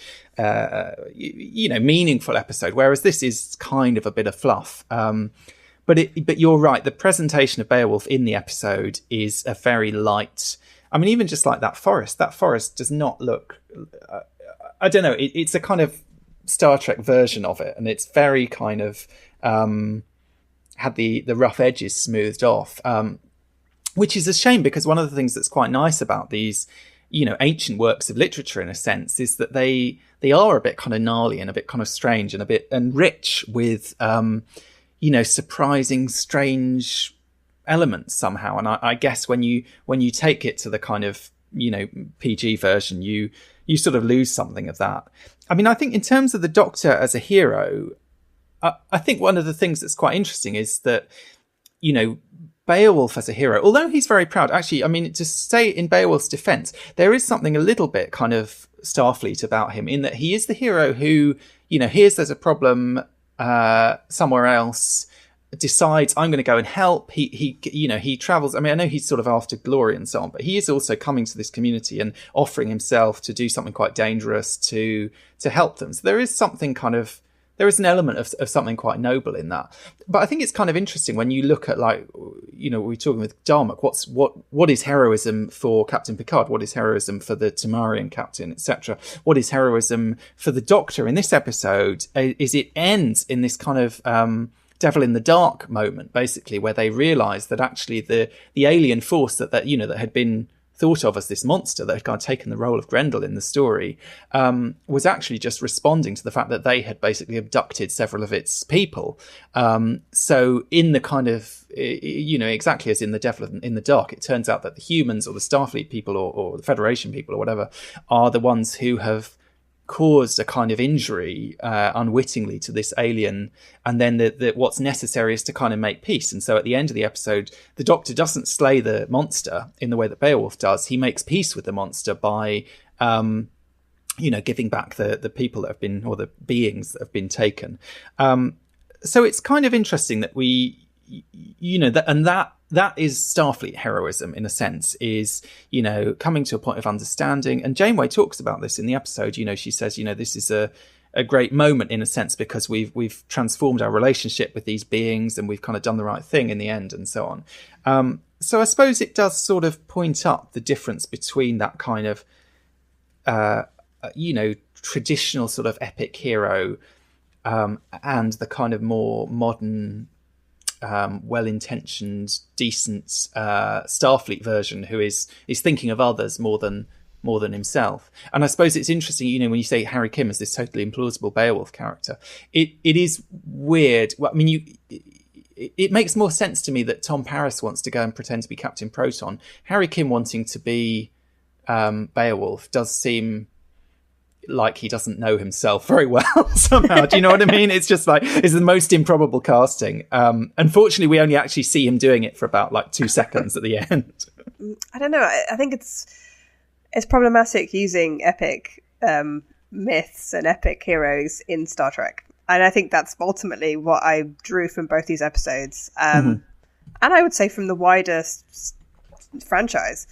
meaningful episode, whereas this is kind of a bit of fluff. But you're right, the presentation of Beowulf in the episode is a very light, I mean, even just like that forest does not look, I don't know, it's a kind of Star Trek version of it, and it's very kind of had the rough edges smoothed off, which is a shame, because one of the things that's quite nice about these, ancient works of literature, in a sense, is that they are a bit kind of gnarly and a bit kind of strange and rich with, surprising, strange elements somehow. And I guess when you take it to the kind of PG version, you sort of lose something of that. I mean, I think in terms of the Doctor as a hero, I think one of the things that's quite interesting is that Beowulf as a hero, although he's very proud, actually, I mean, to say in Beowulf's defense, there is something a little bit kind of Starfleet about him, in that he is the hero who hears there's a problem somewhere else, decides I'm going to go and help. He travels. I mean, I know he's sort of after glory and so on, but he is also coming to this community and offering himself to do something quite dangerous to help them. So there is something there is an element of something quite noble in that. But I think it's kind of interesting when you look at, like, we're talking with Darmok, what is heroism for Captain Picard? What is heroism for the Tamarian captain, etc.? What is heroism for the Doctor in this episode? Is it ends in this kind of devil in the dark moment, basically, where they realise that actually the alien force that had been thought of as this monster that had kind of taken the role of Grendel in the story, was actually just responding to the fact that they had basically abducted several of its people. So in the kind of, exactly as in the devil in the dark, it turns out that the humans or the Starfleet people or the Federation people or whatever are the ones who have caused a kind of injury unwittingly to this alien, and then what's necessary is to kind of make peace. And so at the end of the episode, the Doctor doesn't slay the monster in the way that Beowulf does. He makes peace with the monster by giving back the people that have been, or the beings that have been taken. So it's kind of interesting that we that is Starfleet heroism, in a sense, is, coming to a point of understanding. And Janeway talks about this in the episode. She says, this is a great moment, in a sense, because we've transformed our relationship with these beings, and we've kind of done the right thing in the end, and so on. So I suppose it does sort of point up the difference between that kind of, traditional sort of epic hero, and the kind of more modern, well-intentioned, decent Starfleet version, who is thinking of others more than himself. And I suppose it's interesting, when you say Harry Kim as this totally implausible Beowulf character, it is weird. Well, I mean, it makes more sense to me that Tom Paris wants to go and pretend to be Captain Proton. Harry Kim wanting to be Beowulf does seem like he doesn't know himself very well somehow. Do you know what I mean? It's just like, it's the most improbable casting. Unfortunately, we only actually see him doing it for about 2 seconds at the end. I don't know. I think it's problematic using epic myths and epic heroes in Star Trek. And I think that's ultimately what I drew from both these episodes. And I would say from the wider franchise.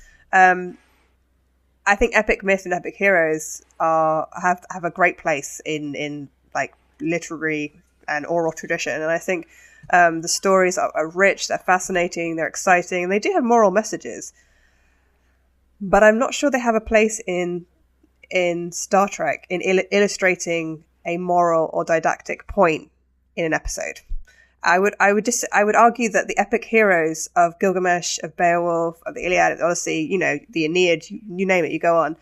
I think epic myth and epic heroes have a great place in like literary and oral tradition, and I think the stories are rich, they're fascinating, they're exciting, and they do have moral messages. But I'm not sure they have a place in Star Trek in illustrating a moral or didactic point in an episode. I would argue that the epic heroes of Gilgamesh, of Beowulf, of the Iliad, of the Odyssey, the Aeneid, you name it, you go on,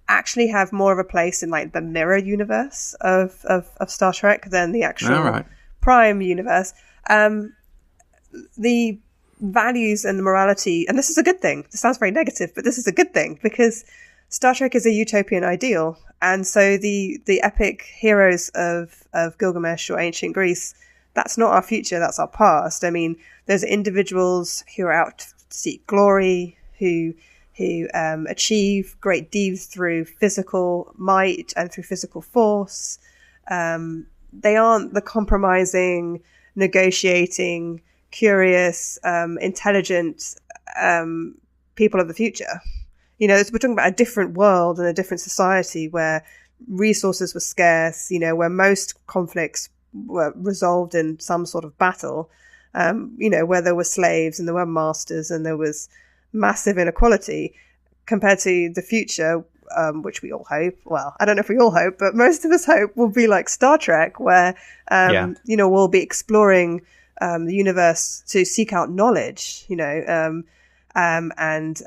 actually have more of a place in like the mirror universe of Star Trek than the actual Prime universe. The values and the morality, and this is a good thing. This sounds very negative, but this is a good thing, because Star Trek is a utopian ideal, and so the epic heroes of Gilgamesh or ancient Greece, that's not our future, that's our past. I mean, there's individuals who are out seek glory, who achieve great deeds through physical might and through physical force. They aren't the compromising, negotiating, curious, intelligent people of the future. You know, we're talking about a different world and a different society where resources were scarce, you know, where most conflicts were resolved in some sort of battle, you know, where there were slaves and there were masters and there was massive inequality, compared to the future, which we all hope, well, I don't know if we all hope, but most of us hope will be like Star Trek, where, you know, we'll be exploring the universe to seek out knowledge, you know, and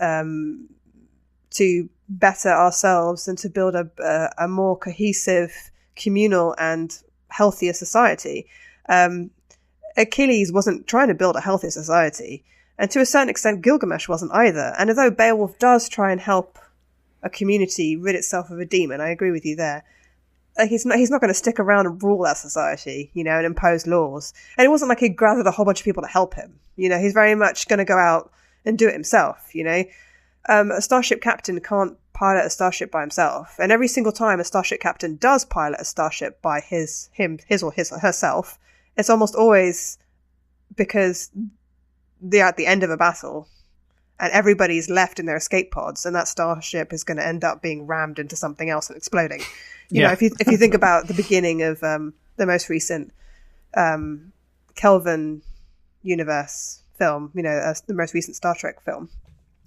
to better ourselves and to build a more cohesive, communal and healthier society. Achilles wasn't trying to build a healthier society. And to a certain extent, Gilgamesh wasn't either. And although Beowulf does try and help a community rid itself of a demon, I agree with you there. He's not going to stick around and rule that society, you know, and impose laws. And it wasn't like he gathered a whole bunch of people to help him. You know, he's very much going to go out and do it himself, you know. A starship captain can't pilot a starship by himself. And every single time a starship captain does pilot a starship by his or herself, it's almost always because they're at the end of a battle and everybody's left in their escape pods, and that starship is going to end up being rammed into something else and exploding. You know, if you think about the beginning of the most recent Kelvin universe film, you know, the most recent Star Trek film,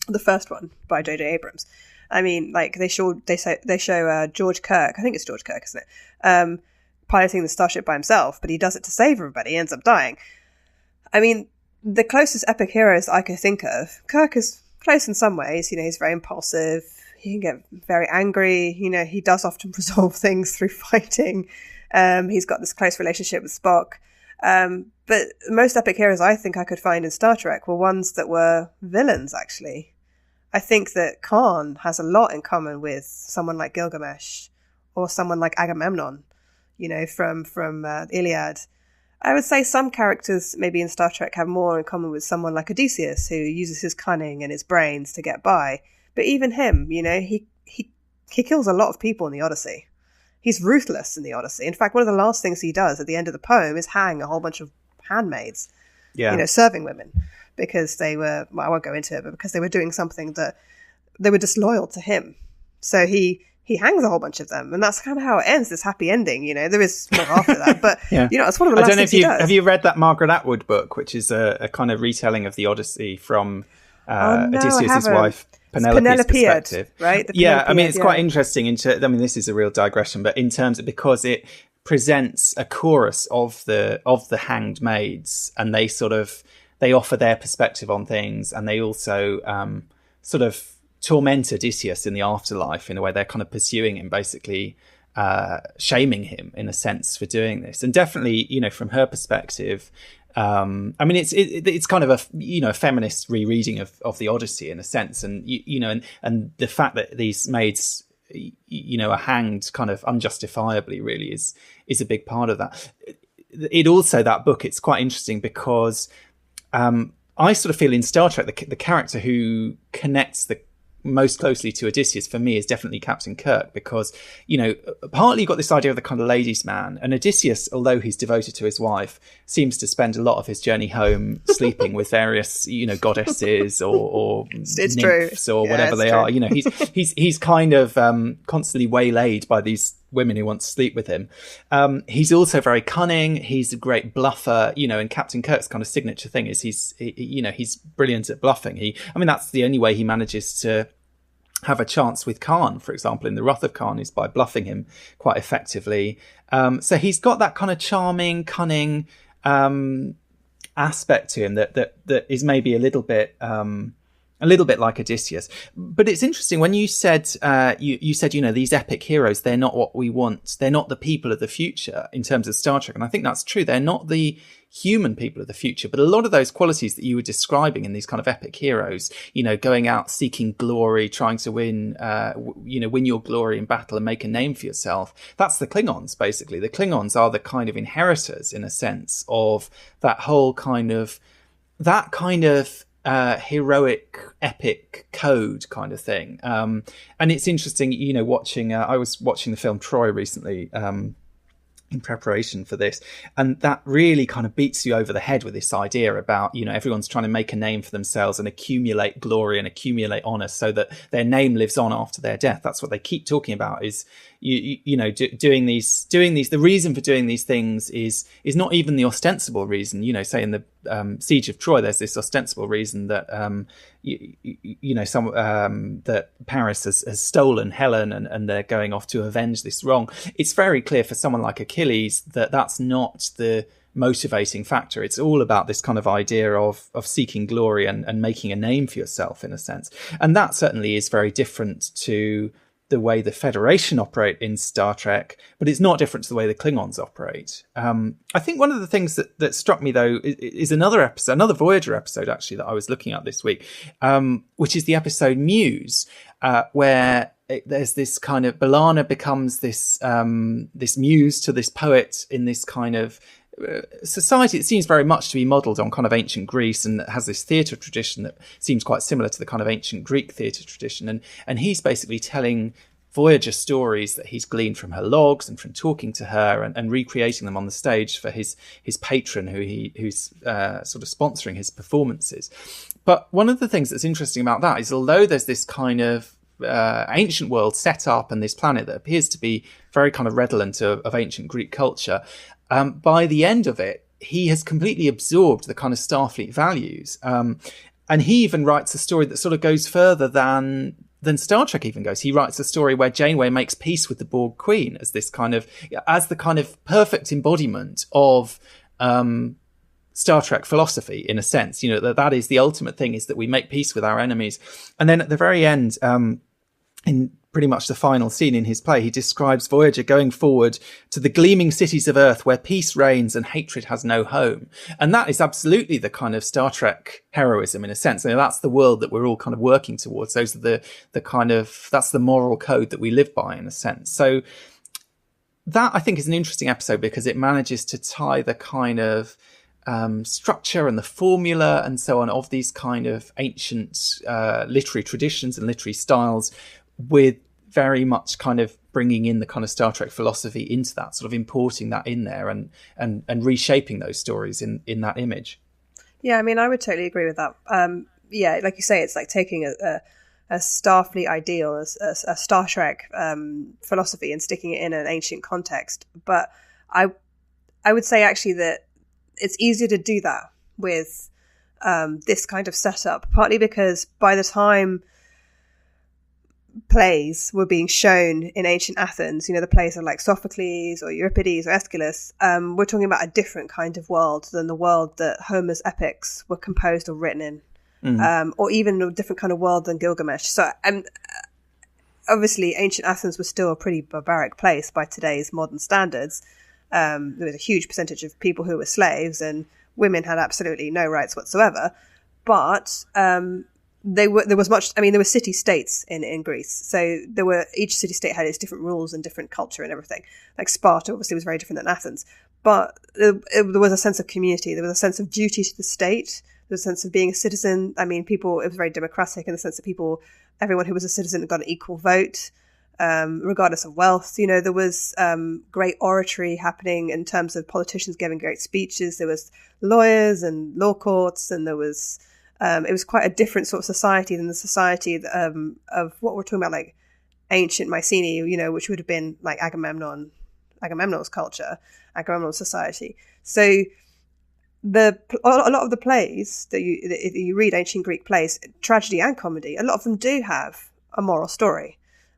the first one by J.J. Abrams. I mean, like they show George Kirk. I think it's George Kirk, isn't it? Piloting the starship by himself, but he does it to save everybody. He ends up dying. I mean, the closest epic heroes I could think of, Kirk is close in some ways. You know, he's very impulsive. He can get very angry. You know, he does often resolve things through fighting. He's got this close relationship with Spock. But most epic heroes I think I could find in Star Trek were ones that were villains, actually. I think that Khan has a lot in common with someone like Gilgamesh or someone like Agamemnon, you know, from Iliad. I would say some characters maybe in Star Trek have more in common with someone like Odysseus, who uses his cunning and his brains to get by. But even him, you know, he kills a lot of people in the Odyssey. He's ruthless in the Odyssey. In fact, one of the last things he does at the end of the poem is hang a whole bunch of handmaids, you know, serving women, because they were, well, I won't go into it, but because they were doing something that they were disloyal to him. So he hangs a whole bunch of them, and that's kind of how it ends, this happy ending. You know, there is more after that, but you know, it's one of the last things he does. Have you read that Margaret Atwood book, which is a kind of retelling of the Odyssey from Odysseus' wife Penelope's perspective, right? I mean, it's quite interesting. I mean, this is a real digression, but in terms of, because it presents a chorus of the hanged maids, and they offer their perspective on things, and they also sort of torment Odysseus in the afterlife in a way. They're kind of pursuing him, basically shaming him in a sense for doing this. And definitely, you know, from her perspective, I mean, it's kind of a feminist rereading of the Odyssey in a sense, and and the fact that these maids, you know, are hanged kind of unjustifiably really is a big part of that. It also, that book, it's quite interesting because I sort of feel in Star Trek the character who connects the most closely to Odysseus for me is definitely Captain Kirk, because, you know, partly you've got this idea of the kind of ladies' man, and Odysseus, although he's devoted to his wife, seems to spend a lot of his journey home sleeping with various, you know, goddesses or nymphs or whatever they are. You know, he's kind of constantly waylaid by these women who want to sleep with him. He's also very cunning. He's a great bluffer, you know, and Captain Kirk's kind of signature thing is he's brilliant at bluffing. I mean, that's the only way he manages to have a chance with Khan, for example, in the Wrath of Khan, is by bluffing him quite effectively. So he's got that kind of charming, cunning aspect to him that is maybe a little bit like Odysseus. But it's interesting when you said, you said, you know, these epic heroes, they're not what we want. They're not the people of the future in terms of Star Trek. And I think that's true. They're not the human people of the future, but a lot of those qualities that you were describing in these kind of epic heroes, you know, going out seeking glory, trying to win your glory in battle and make a name for yourself. That's the Klingons, basically. The Klingons are the kind of inheritors, in a sense, of that whole kind of heroic, epic code kind of thing. And it's interesting, watching. I was watching the film Troy recently. In preparation for this, and that really kind of beats you over the head with this idea about everyone's trying to make a name for themselves and accumulate glory and accumulate honor so that their name lives on after their death. That's what they keep talking about, is doing these. The reason for doing these things is not even the ostensible reason. Say in the Siege of Troy, there's this ostensible reason that that Paris has stolen Helen and they're going off to avenge this wrong. It's very clear for someone like Achilles that that's not the motivating factor. It's all about this kind of idea of seeking glory and making a name for yourself, in a sense. And that certainly is very different to the way the Federation operate in Star Trek, but it's not different to the way the Klingons operate. I think one of the things that struck me, though, is another Voyager episode, actually, that I was looking at this week, which is the episode Muse, where there's this kind of B'Elanna becomes this muse to this poet in this kind of society. It seems very much to be modelled on kind of ancient Greece, and has this theatre tradition that seems quite similar to the kind of ancient Greek theatre tradition. And he's basically telling Voyager stories that he's gleaned from her logs and from talking to her, and recreating them on the stage for his patron, who's sort of sponsoring his performances. But one of the things that's interesting about that is, although there's this kind of ancient world set up and this planet that appears to be very kind of redolent of ancient Greek culture, by the end of it, he has completely absorbed the kind of Starfleet values. And he even writes a story that sort of goes further than Star Trek even goes. He writes a story where Janeway makes peace with the Borg Queen as the kind of perfect embodiment of Star Trek philosophy, in a sense. That is the ultimate thing, is that we make peace with our enemies. And then at the very end, in pretty much the final scene in his play, he describes Voyager going forward to the gleaming cities of Earth where peace reigns and hatred has no home. And that is absolutely the kind of Star Trek heroism, in a sense. That's the world that we're all kind of working towards. Those are that's the moral code that we live by, in a sense. So that, I think, is an interesting episode because it manages to tie the kind of structure and the formula and so on of these kind of ancient literary traditions and literary styles with very much kind of bringing in the kind of Star Trek philosophy into that, sort of importing that in there and reshaping those stories in that image. Yeah, I mean, I would totally agree with that. Yeah, like you say, it's like taking a Starfleet ideal, a Star Trek philosophy, and sticking it in an ancient context. But I would say actually that it's easier to do that with this kind of setup, partly because by the time plays were being shown in ancient Athens, the plays of like Sophocles or Euripides or Aeschylus, we're talking about a different kind of world than the world that Homer's epics were composed or written in, or even a different kind of world than Gilgamesh. So obviously ancient Athens was still a pretty barbaric place by today's modern standards. There was a huge percentage of people who were slaves, and women had absolutely no rights whatsoever. But there were city-states in Greece. So each city-state had its different rules and different culture and everything. Like Sparta obviously was very different than Athens. But there was a sense of community. There was a sense of duty to the state. There was a sense of being a citizen. I mean, it was very democratic in the sense that everyone who was a citizen got an equal vote, regardless of wealth. There was great oratory happening in terms of politicians giving great speeches. There was lawyers and law courts, and there was... it was quite a different sort of society than the society of what we're talking about, like ancient Mycenae, which would have been like Agamemnon's culture, Agamemnon's society. So a lot of the plays that you read, ancient Greek plays, tragedy and comedy, a lot of them do have a moral story.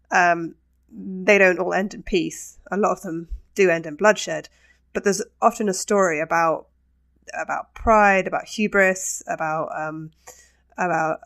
They don't all end in peace. A lot of them do end in bloodshed, but there's often a story about pride, about hubris, about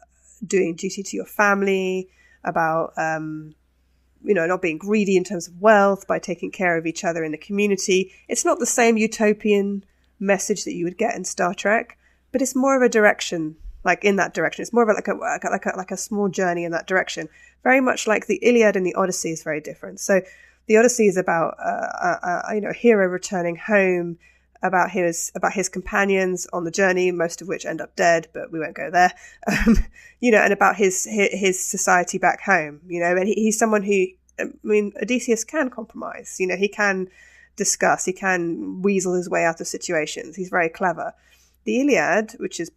doing duty to your family, about not being greedy in terms of wealth, by taking care of each other in the community. It's not the same utopian message that you would get in Star Trek, but it's more of a direction, like in that direction. It's more of like a small journey in that direction. Very much like the Iliad and the Odyssey is very different. So the Odyssey is about a hero returning home, about his companions on the journey, most of which end up dead, but we won't go there. And about his society back home. And he's someone who, Odysseus can compromise. He can discuss, he can weasel his way out of situations. He's very clever. The Iliad, which is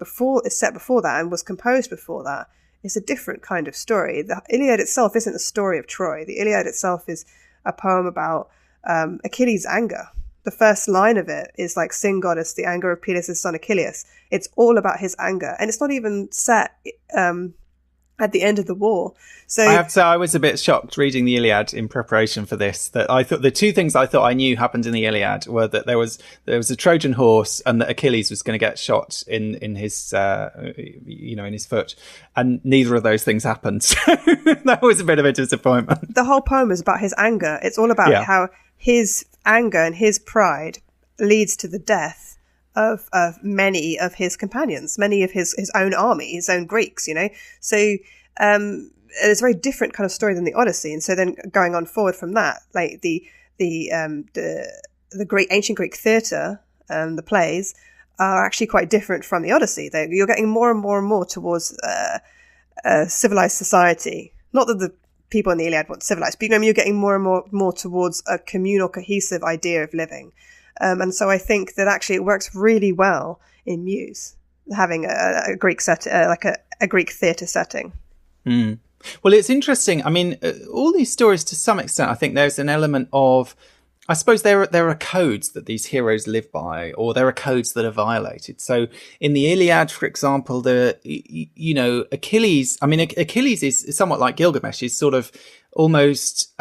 set before that and was composed before that, is a different kind of story. The Iliad itself isn't a story of Troy. The Iliad itself is a poem about Achilles' anger. The first line of it is like, "Sing, goddess, the anger of Peleus' son Achilles." It's all about his anger, and it's not even set at the end of the war. So I have to say, I was a bit shocked reading the Iliad in preparation for this, that I thought the two things I thought I knew happened in the Iliad were that there was a Trojan horse and that Achilles was going to get shot in his in his foot, and neither of those things happened. So that was a bit of a disappointment. The whole poem is about his anger. It's all about how his anger and his pride leads to the death of many of his companions, many of his own army, his own Greeks, So it's a very different kind of story than the Odyssey. And so then going on forward from that, like the great ancient Greek theatre, the plays, are actually quite different from the Odyssey. You're getting more and more and more towards a civilized society. Not that the people in the Iliad weren't civilized, but you're getting more and more towards a communal, cohesive idea of living. And so I think that actually it works really well in Muse, having a Greek set, like a Greek theatre setting. Mm. Well, it's interesting. I mean, all these stories, to some extent, I think there's an element of, I suppose there are codes that these heroes live by, or there are codes that are violated. So in the Iliad, for example, Achilles, Achilles is somewhat like Gilgamesh. He's sort of almost,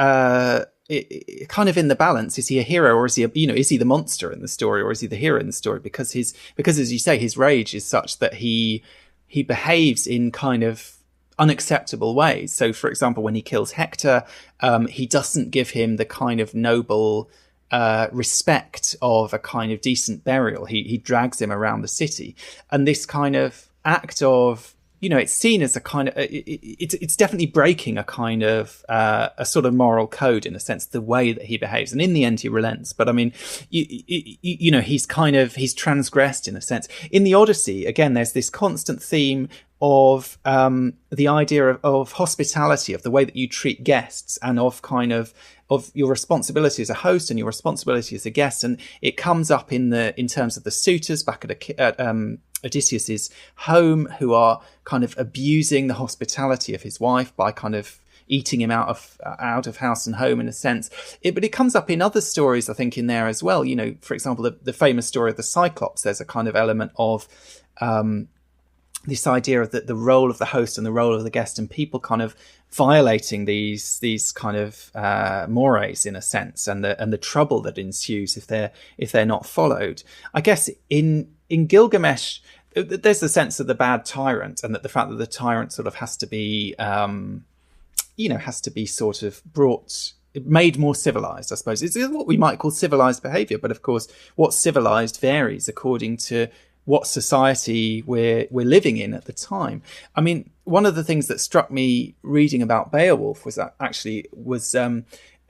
kind of in the balance. Is he a hero, or is he is he the monster in the story, or is he the hero in the story? Because as you say, his rage is such that he behaves in kind of unacceptable ways. So for example, when he kills Hector, he doesn't give him the kind of noble respect of a kind of decent burial. He drags him around the city, and this kind of act of, it's seen as a kind of, it's definitely breaking a kind of, a sort of moral code, in a sense, the way that he behaves. And in the end, he relents. But I mean, he's transgressed in a sense. In the Odyssey, again, there's this constant theme of the idea of hospitality, of the way that you treat guests, and of your responsibility as a host and your responsibility as a guest. And it comes up in terms of the suitors back at Odysseus's home, who are kind of abusing the hospitality of his wife by kind of eating him out of house and home, in a sense. But it comes up in other stories, I think, in there as well. For example, the famous story of the Cyclops. There's a kind of element of this idea of the role of the host and the role of the guest, and people kind of violating these kind of mores, in a sense, and the trouble that ensues if they're not followed. I guess in Gilgamesh, there's the sense of the bad tyrant, and that the fact that the tyrant sort of has to be sort of made more civilized, I suppose. It's what we might call civilized behavior, but of course what's civilized varies according to what society we're living in at the time. I mean, one of the things that struck me reading about Beowulf was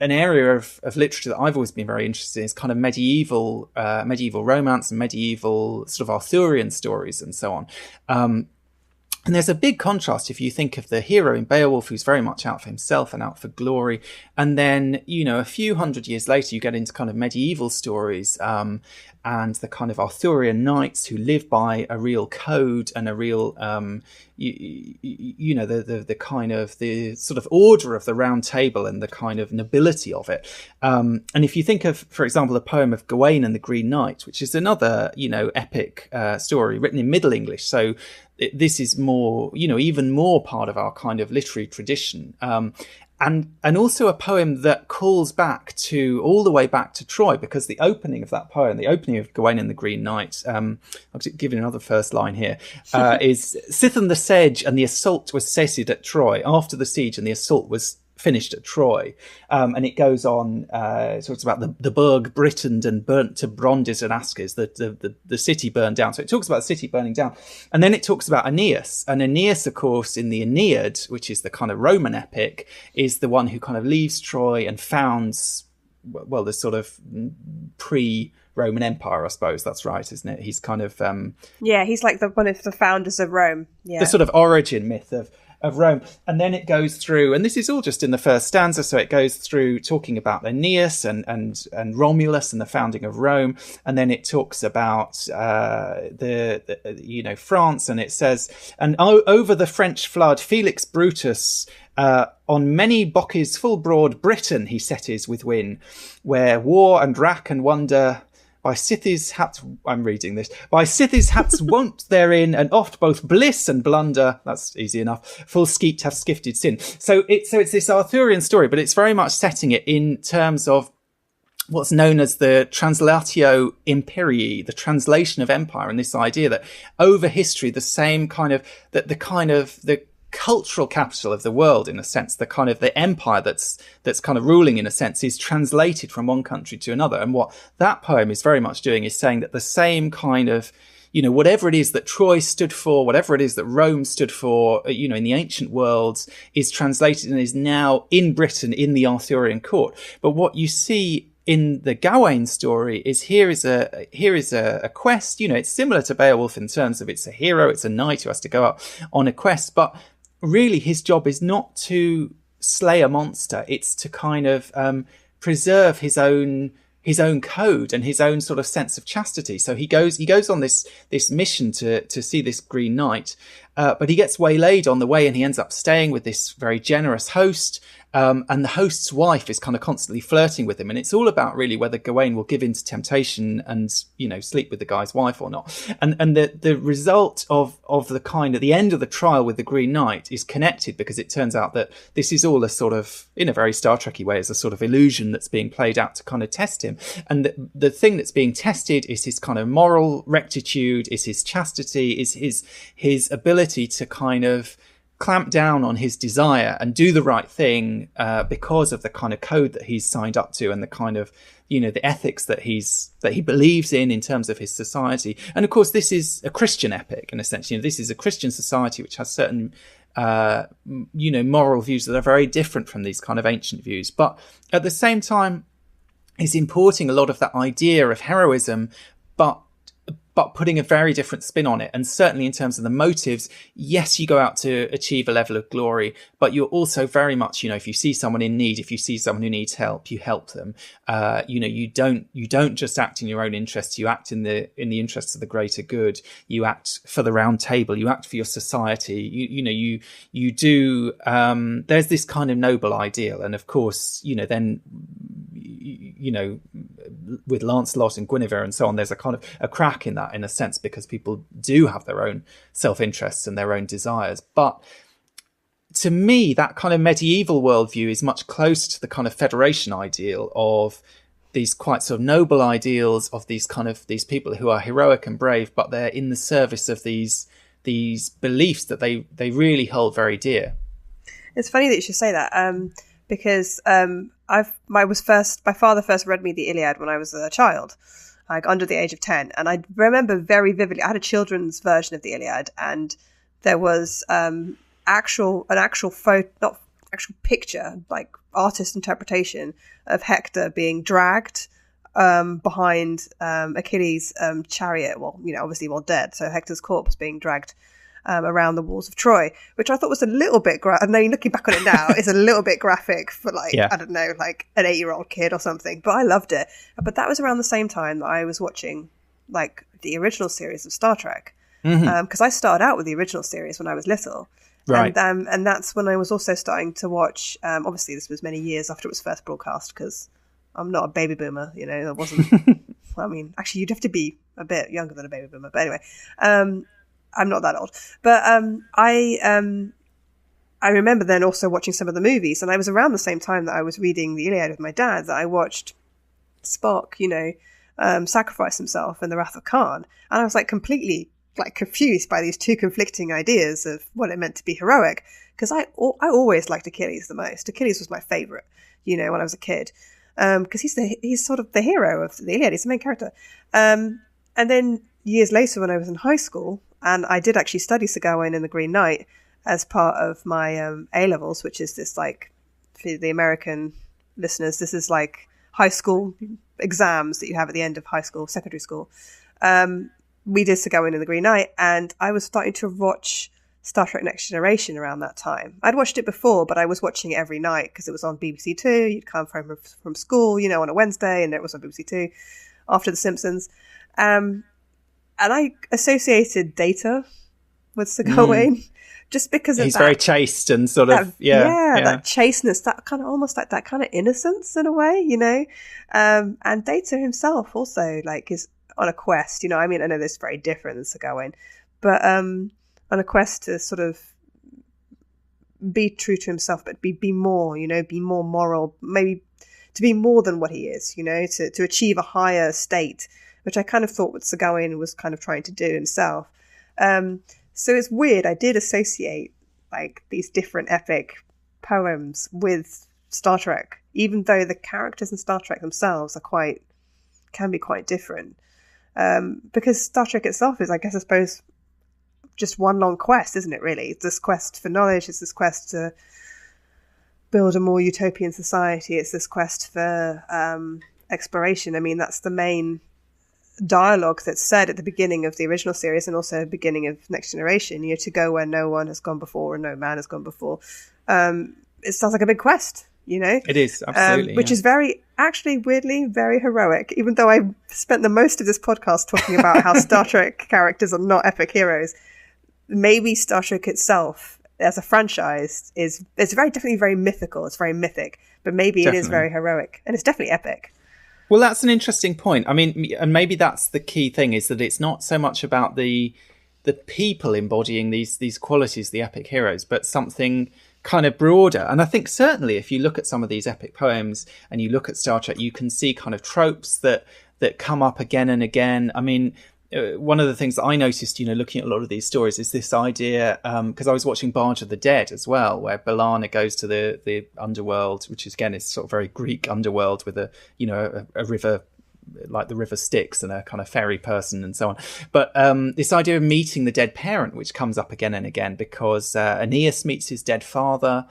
an area of literature that I've always been very interested in, is kind of medieval romance and medieval sort of Arthurian stories and so on. And there's a big contrast if you think of the hero in Beowulf, who's very much out for himself and out for glory. And then, a few hundred years later, you get into kind of medieval stories, and the kind of Arthurian knights who live by a real code and a real, the kind of the sort of order of the Round Table and the kind of nobility of it. And if you think of, for example, the poem of Gawain and the Green Knight, which is another, epic story written in Middle English. So this is more, even more part of our kind of literary tradition. And also a poem that calls back all the way back to Troy, because the opening of that poem, the opening of Gawain and the Green Knight, I'll give you another first line here, is "Sithen the sedge and the assault was cessed at Troy, after the siege and the assault was finished at Troy." And it goes on, talks about the burg Britoned and burnt to Brondis and Askes, the city burned down. So it talks about the city burning down. And then it talks about Aeneas. And Aeneas, of course, in the Aeneid, which is the kind of Roman epic, is the one who kind of leaves Troy and founds, the sort of Roman Empire, I suppose. That's right, isn't it? He's kind of he's like one of the founders of Rome. Yeah, the sort of origin myth of Rome. And then it goes through, and this is all just in the first stanza, so it goes through talking about Aeneas and Romulus and the founding of Rome, and then it talks about the France, and it says, and over the French flood Felix Brutus on many bocces full broad Britain he setteth with win, where war and wrack and wonder by Scythes haps, I'm reading this, by Scythes haps wont therein, and oft both bliss and blunder, that's easy enough, full skeet have skifted sin. So it's this Arthurian story, but it's very much setting it in terms of what's known as the translatio imperii, the translation of empire, and this idea that over history, the same kind of, the cultural capital of the world, in a sense, the empire that's kind of ruling, in a sense, is translated from one country to another. And what that poem is very much doing is saying that the same kind of, whatever it is that Troy stood for, whatever it is that Rome stood for, in the ancient worlds, is translated and is now in Britain in the Arthurian court. But what you see in the Gawain story is here is a quest. It's similar to Beowulf in terms of it's a hero, it's a knight who has to go out on a quest, but really his job is not to slay a monster, it's to kind of preserve his own code and his own sort of sense of chastity. So he goes on this mission to see this Green Knight, but he gets waylaid on the way, and he ends up staying with this very generous host. And the host's wife is kind of constantly flirting with him. And it's all about really whether Gawain will give in to temptation and, sleep with the guy's wife or not. And the result of the kind of the end of the trial with the Green Knight is connected, because it turns out that this is all a sort of, in a very Star Trek-y way, is a sort of illusion that's being played out to kind of test him. And the thing that's being tested is his kind of moral rectitude, is his chastity, is his ability to kind of clamp down on his desire and do the right thing because of the kind of code that he's signed up to and the kind of the ethics that he believes in terms of his society. And of course this is a Christian epic in a sense. This is a Christian society which has certain moral views that are very different from these kind of ancient views, but at the same time is importing a lot of that idea of heroism, but putting a very different spin on it. And certainly in terms of the motives, yes, you go out to achieve a level of glory, but you're also very much, if you see someone in need, if you see someone who needs help, you help them. You don't just act in your own interests. You act in the interests of the greater good. You act for the round table. You act for your society. You do, there's this kind of noble ideal. And of course, then, with Lancelot and Guinevere and so on, there's a kind of a crack in that, in a sense, because people do have their own self-interests and their own desires. But to me, that kind of medieval worldview is much closer to the kind of Federation ideal of these quite sort of noble ideals of these people who are heroic and brave, but they're in the service of these beliefs that they really hold very dear. It's funny that you should say that, because my father first read me the Iliad when I was a child, like under the age of 10, and I remember very vividly. I had a children's version of the Iliad, and there was an actual photo, not actual picture, like artist interpretation of Hector being dragged behind Achilles' chariot. Well, obviously while dead, so Hector's corpse being dragged around the walls of Troy, which I thought was a little bit I know, looking back on it now, it's a little bit graphic for I don't know, like an 8-year-old kid or something, but I loved it. But that was around the same time that I was watching like the original series of Star Trek, because I started out with the original series when I was little, right? And that's when I was also starting to watch, obviously this was many years after it was first broadcast, because I'm not a baby boomer, that wasn't I mean, actually you'd have to be a bit younger than a baby boomer, but anyway, I'm not that old, but I remember then also watching some of the movies, and I was around the same time that I was reading the Iliad with my dad that I watched Spock, sacrifice himself in the Wrath of Khan, and I was like completely confused by these two conflicting ideas of what it meant to be heroic, because I always liked Achilles the most. Achilles was my favorite, when I was a kid, because he's sort of the hero of the Iliad. He's the main character, and then years later when I was in high school. And I did actually study Sir Gawain and the Green Knight as part of my A-levels, which is this, like, for the American listeners, this is like high school exams that you have at the end of high school, secondary school. We did Sigourney and the Green Knight, and I was starting to watch Star Trek Next Generation around that time. I'd watched it before, but I was watching it every night because it was on BBC Two. You'd come from school, you know, on a Wednesday, and it was on BBC Two after The Simpsons. And I associated Data with Sigourney just because of he's that. very chaste and sort of, that chasteness, that kind of almost like that kind of innocence in a way, you know. And Data himself also like is on a quest, you know. I mean, I know this is very different than Sigourney, but on a quest to sort of be true to himself, but be more, you know, be more moral, maybe to be more than what he is, you know, to achieve a higher state, which I kind of thought what Sigourney was kind of trying to do himself. So it's weird. I did associate like these different epic poems with Star Trek, even though the characters in Star Trek themselves can be quite different. Because Star Trek itself is, I guess, I suppose, just one long quest, isn't it, really? It's this quest for knowledge, it's this quest to build a more utopian society, it's this quest for exploration. I mean, that's the main dialogue that's said at the beginning of the original series and also the beginning of Next Generation, you know, to go where no one has gone before and no man has gone before. It sounds like a big quest, you know? It is, absolutely. Which is actually weirdly very heroic, even though I spent the most of this podcast talking about how Star Trek characters are not epic heroes. Maybe Star Trek itself as a franchise it's definitely very mythical, it's very mythic, but maybe it is very heroic, and it's definitely epic. Well, that's an interesting point. I mean, and maybe that's the key thing, is that it's not so much about the people embodying these qualities, the epic heroes, but something kind of broader. And I think certainly if you look at some of these epic poems and you look at Star Trek, you can see kind of tropes that come up again and again. I mean, one of the things that I noticed, you know, looking at a lot of these stories is this idea, because I was watching Barge of the Dead as well, where B'Elanna goes to the underworld, which is, again, is sort of very Greek underworld with a river, like the river Styx, and a kind of fairy person and so on. But this idea of meeting the dead parent, which comes up again and again, because Aeneas meets his dead father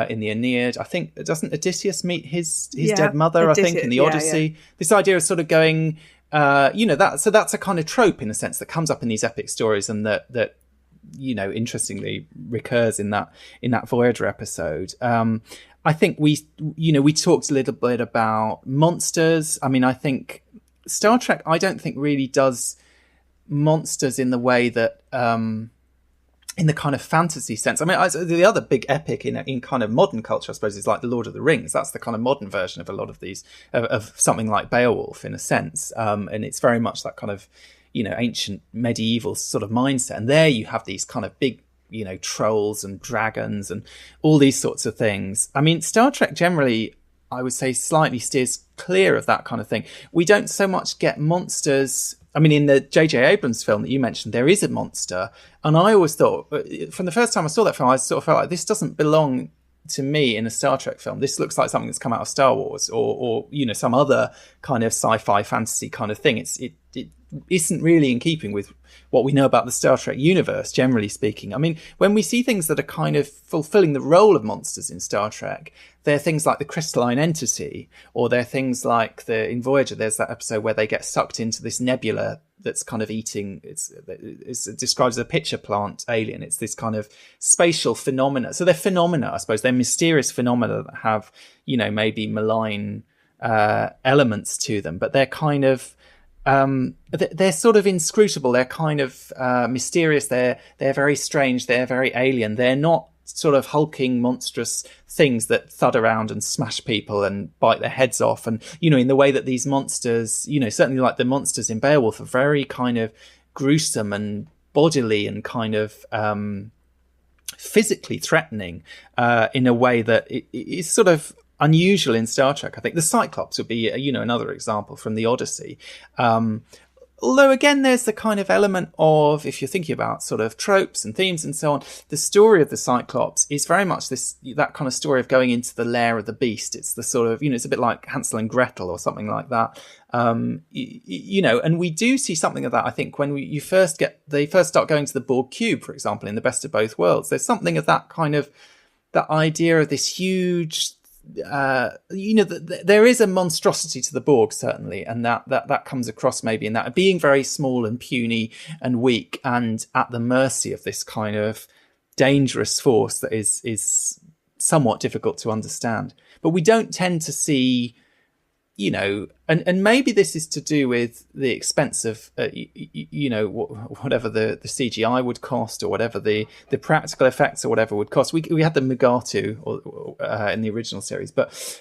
in the Aeneid. I think, doesn't Odysseus meet his dead mother, Odysseus, I think, in the Odyssey? Yeah. This idea of sort of going... that's a kind of trope in a sense that comes up in these epic stories, and that you know, interestingly recurs in that Voyager episode. I think we talked a little bit about monsters. I mean, I think Star Trek, I don't think really does monsters in the way that in the kind of fantasy sense. I mean, the other big epic in kind of modern culture, I suppose, is like the Lord of the Rings. That's the kind of modern version of a lot of these, of something like Beowulf, in a sense. And it's very much that kind of, you know, ancient medieval sort of mindset. And there you have these kind of big, you know, trolls and dragons and all these sorts of things. I mean, Star Trek generally, I would say, slightly steers clear of that kind of thing. We don't so much get monsters. I mean, in the J.J. Abrams film that you mentioned, there is a monster. And I always thought, from the first time I saw that film, I sort of felt like this doesn't belong to me in a Star Trek film. This looks like something that's come out of Star Wars or you know, some other kind of sci-fi fantasy kind of thing. It isn't really in keeping with what we know about the Star Trek universe, generally speaking. I mean, when we see things that are kind of fulfilling the role of monsters in Star Trek, they're things like the crystalline entity, or they're things like in Voyager, there's that episode where they get sucked into this nebula that's kind of eating, it's described as a pitcher plant alien. It's this kind of spatial phenomena. So they're phenomena, I suppose. They're mysterious phenomena that have, you know, maybe malign elements to them, but they're kind of, they're sort of inscrutable. They're kind of mysterious. They're very strange. They're very alien. They're not sort of hulking, monstrous things that thud around and smash people and bite their heads off. And, you know, in the way that these monsters, you know, certainly like the monsters in Beowulf, are very kind of gruesome and bodily and kind of physically threatening in a way that is sort of unusual in Star Trek. I think the Cyclops would be, you know, another example from the Odyssey. Although, again, there's the kind of element of, if you're thinking about sort of tropes and themes and so on, the story of the Cyclops is very much that kind of story of going into the lair of the beast. It's the sort of, you know, it's a bit like Hansel and Gretel or something like that. You know, and we do see something of that, I think, when they first start going to the Borg cube, for example, in The Best of Both Worlds. There's something of that kind of, that idea of this huge there is a monstrosity to the Borg, certainly, and that comes across maybe in that being very small and puny and weak and at the mercy of this kind of dangerous force that is somewhat difficult to understand. But we don't tend to see, and maybe this is to do with the expense of, whatever the CGI would cost, or whatever the practical effects or whatever would cost. We had the Mugatu in the original series, but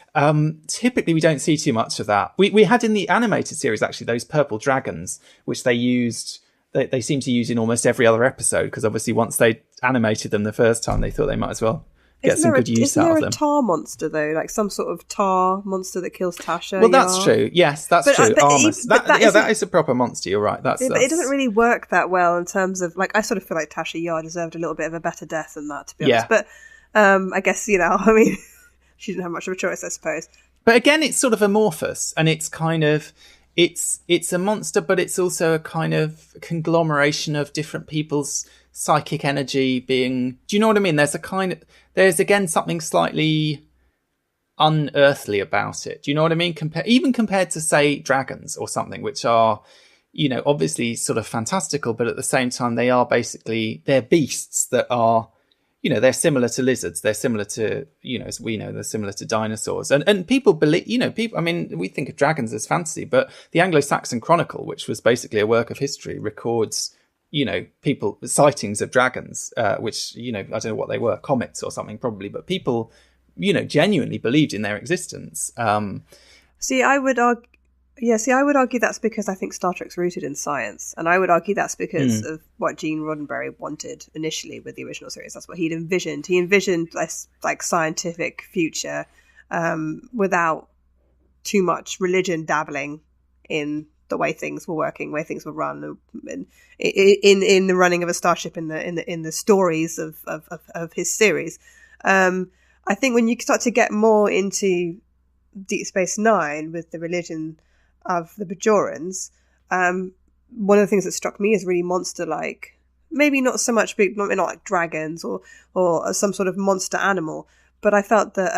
typically we don't see too much of that. We had in the animated series, actually, those purple dragons, which they used. They seem to use in almost every other episode, because obviously once they animated them the first time, they thought they might as well get some good use out of them. Isn't there a tar monster, though? Like some sort of tar monster that kills Tasha? Well, that's true. Yes, that's true. Armus. That is a proper monster. You're right. But it doesn't really work that well in terms of, like, I sort of feel like Tasha Yar deserved a little bit of a better death than that, to be honest. But I guess, she didn't have much of a choice, I suppose. But again, it's sort of amorphous, and it's kind of... It's a monster, but it's also a kind of conglomeration of different people's psychic energy being... Do you know what I mean? There's again something slightly unearthly about it. Do you know what I mean? Even compared to, say, dragons or something, which are, obviously sort of fantastical, but at the same time they're beasts that are... they're similar to lizards. They're similar to, as we know, they're similar to dinosaurs. And people believe, we think of dragons as fantasy, but the Anglo-Saxon Chronicle, which was basically a work of history, records, sightings of dragons, which, I don't know what they were, comets or something probably, but people, genuinely believed in their existence. I would argue that's because I think Star Trek's rooted in science. And I would argue that's because of what Gene Roddenberry wanted initially with the original series. That's what he'd envisioned. He envisioned this, like, scientific future without too much religion dabbling in the way things were working, way things were run, in the running of a starship, in the stories of his series. I think when you start to get more into Deep Space Nine with the religion of the Bajorans, one of the things that struck me as really monster-like, maybe not so much big, not like dragons or some sort of monster animal, but I felt that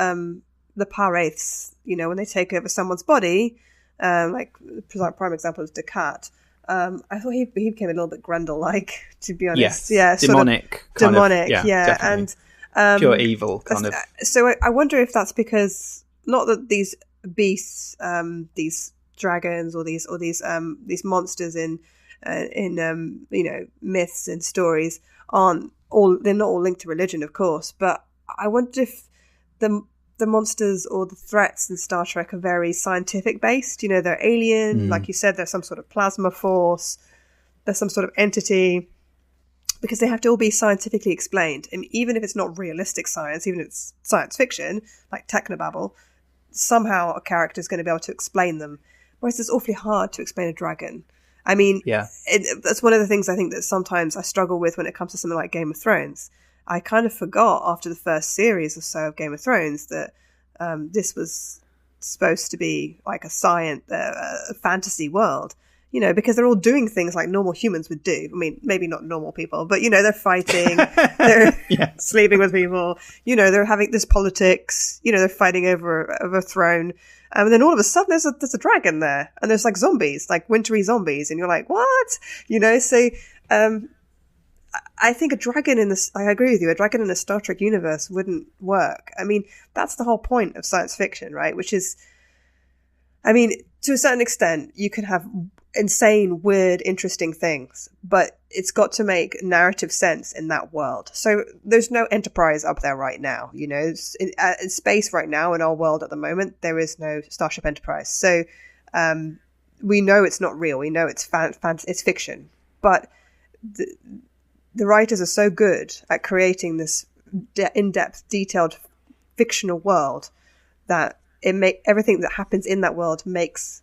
the Paraiths, when they take over someone's body, like the prime example is Descartes, I thought he became a little bit Grendel-like, to be honest. Yes, yeah, demonic, definitely. And pure evil kind of. So I wonder if that's because, not that these beasts, these dragons or these monsters in myths and stories they're not all linked to religion, of course, but I wonder if the monsters or the threats in Star Trek are very scientific based. They're alien, like you said, there's some sort of plasma force, there's some sort of entity, because they have to all be scientifically explained. And even if it's not realistic science, even if it's science fiction, like technobabble, somehow a character is going to be able to explain them. Whereas it's awfully hard to explain a dragon. I mean, that's one of the things I think that sometimes I struggle with when it comes to something like Game of Thrones. I kind of forgot after the first series or so of Game of Thrones that this was supposed to be like a fantasy world, because they're all doing things like normal humans would do. I mean, maybe not normal people, but, they're fighting, they're sleeping with people, they're having this politics, they're fighting over a throne. And then all of a sudden there's a dragon there, and there's like zombies, like wintry zombies. And you're like, what? So I think a dragon I agree with you, a dragon in a Star Trek universe wouldn't work. I mean, that's the whole point of science fiction, right? Which is, I mean, to a certain extent, you can have insane, weird, interesting things, but it's got to make narrative sense in that world. So there's no Enterprise up there right now, in space right now, in our world at the moment, there is no Starship Enterprise. So we know it's not real. We know it's it's fiction, but the writers are so good at creating this in-depth, detailed, fictional world that everything that happens in that world makes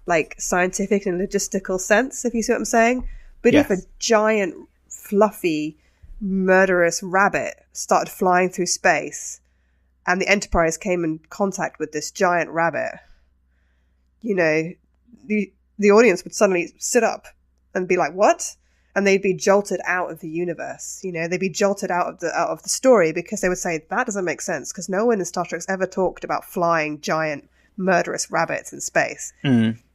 like scientific and logistical sense, if you see what I'm saying. But if a giant, fluffy, murderous rabbit started flying through space and the Enterprise came in contact with this giant rabbit, the audience would suddenly sit up and be like, what? and they'd be jolted out of the universe. You know, they'd be jolted out of the story, because they would say that doesn't make sense, because no one in Star Trek's ever talked about flying giant murderous rabbits in space.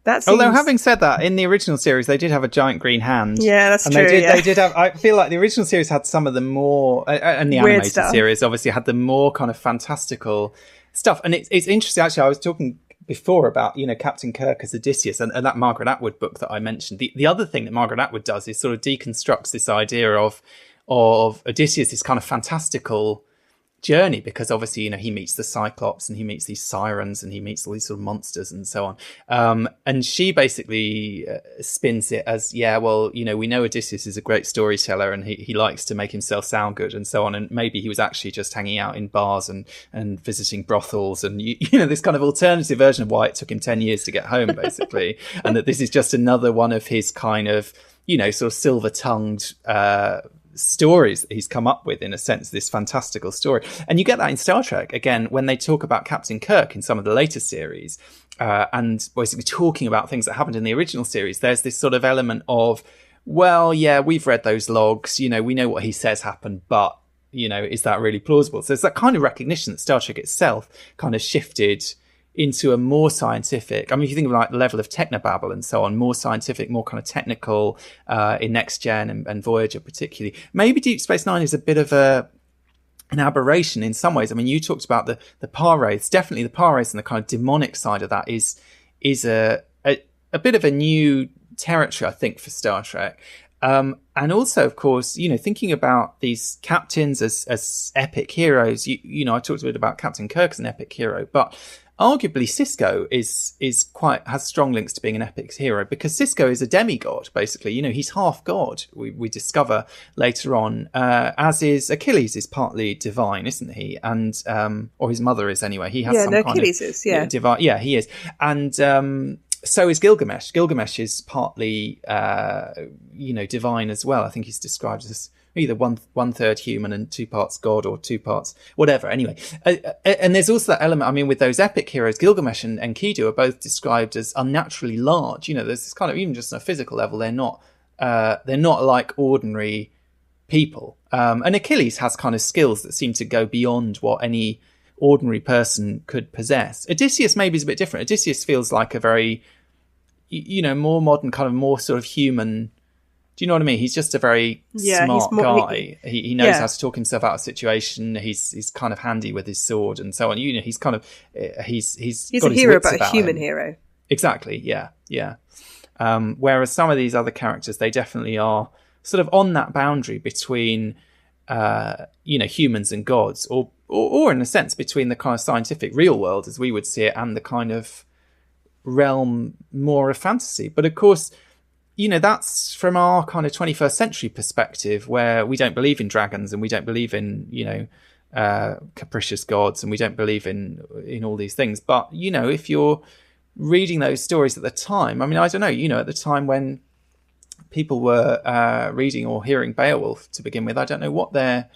That seems... Although, having said that, in the original series they did have a giant green hand. Yeah, that's and true. They did have. I feel like the original series had some of the more, and the animated series obviously had the more kind of fantastical stuff. And it's interesting, actually. I was talking before about, you know, Captain Kirk as Odysseus, and that Margaret Atwood book that I mentioned. The other thing that Margaret Atwood does is sort of deconstructs this idea of Odysseus, this kind of fantastical journey, because obviously, you know, he meets the Cyclops and he meets these sirens and he meets all these sort of monsters and so on. And she basically spins it as, yeah, well, you know, we know Odysseus is a great storyteller and he likes to make himself sound good and so on. And maybe he was actually just hanging out in bars and visiting brothels, and, you know, this kind of alternative version of why it took him 10 years to get home, basically. And that this is just another one of his kind of, you know, sort of silver-tongued stories that he's come up with, in a sense, this fantastical story. And you get that in Star Trek again when they talk about Captain Kirk in some of the later series, and basically talking about things that happened in the original series. There's this sort of element of, well, yeah, we've read those logs, you know, we know what he says happened, but, you know, is that really plausible? So there's that kind of recognition that Star Trek itself kind of shifted into a more scientific, I mean, if you think of like the level of technobabble and so on, more scientific, more kind of technical in Next Gen and Voyager particularly. Maybe Deep Space Nine is a bit of an aberration in some ways. I mean, you talked about the Par-Wraiths. Definitely the Par-Wraiths and the kind of demonic side of that is a bit of a new territory, I think, for Star Trek. And also, of course, you know, thinking about these captains as epic heroes, you know, I talked a bit about Captain Kirk as an epic hero, but arguably Sisko has strong links to being an epic hero, because Sisko is a demigod, basically. You know, he's half god, we discover later on, as is Achilles, is partly divine, isn't he? And or his mother is anyway. He has Achilles is divine. Yeah, he is. And so is Gilgamesh. Gilgamesh is partly you know, divine as well. I think he's described as either one third human and 2 parts god, or 2 parts whatever. Anyway, and there's also that element. I mean, with those epic heroes, Gilgamesh and Enkidu are both described as unnaturally large. You know, there's this kind of, even just on a physical level, they're not like ordinary people. And Achilles has kind of skills that seem to go beyond what any ordinary person could possess. Odysseus maybe is a bit different. Odysseus feels like a very, you know, more modern, kind of more sort of human. Do you know what I mean? He's just a very smart guy. He knows how to talk himself out of a situation. He's kind of handy with his sword and so on. You know, he's kind of he's got a hero, but a him. human hero. Exactly. Yeah. Whereas some of these other characters, they definitely are sort of on that boundary between you know, humans and gods, or in a sense between the kind of scientific real world as we would see it and the kind of realm more of fantasy. But of course, you know, that's from our kind of 21st century perspective, where we don't believe in dragons and we don't believe in, you know, capricious gods, and we don't believe in all these things. But, you know, if you're reading those stories at the time, I mean, I don't know, you know, at the time when people were reading or hearing Beowulf to begin with, I don't know what their,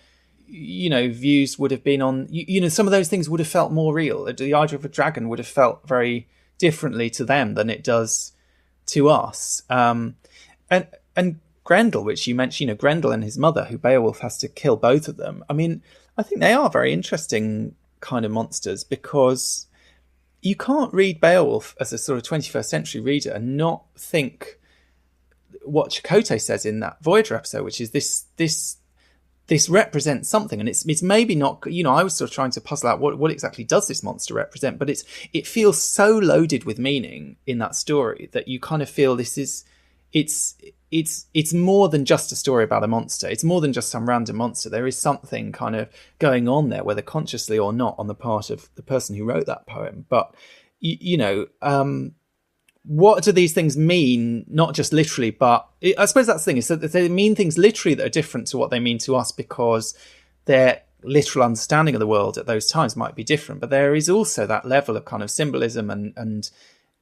you know, views would have been on, you know, some of those things would have felt more real. The idea of a dragon would have felt very differently to them than it does to us. And Grendel, which you mentioned, you know, Grendel and his mother, who Beowulf has to kill both of them. I mean, I think they are very interesting kind of monsters, because you can't read Beowulf as a sort of 21st century reader and not think what Chakotay says in that Voyager episode, which is this represents something. And it's maybe not, you know, I was sort of trying to puzzle out what exactly does this monster represent, but it feels so loaded with meaning in that story that you kind of feel it's more than just a story about a monster. It's more than just some random monster. There is something kind of going on there, whether consciously or not, on the part of the person who wrote that poem. But, you know, what do these things mean? Not just literally, but I suppose that's the thing, is that they mean things literally that are different to what they mean to us, because their literal understanding of the world at those times might be different. But there is also that level of kind of symbolism and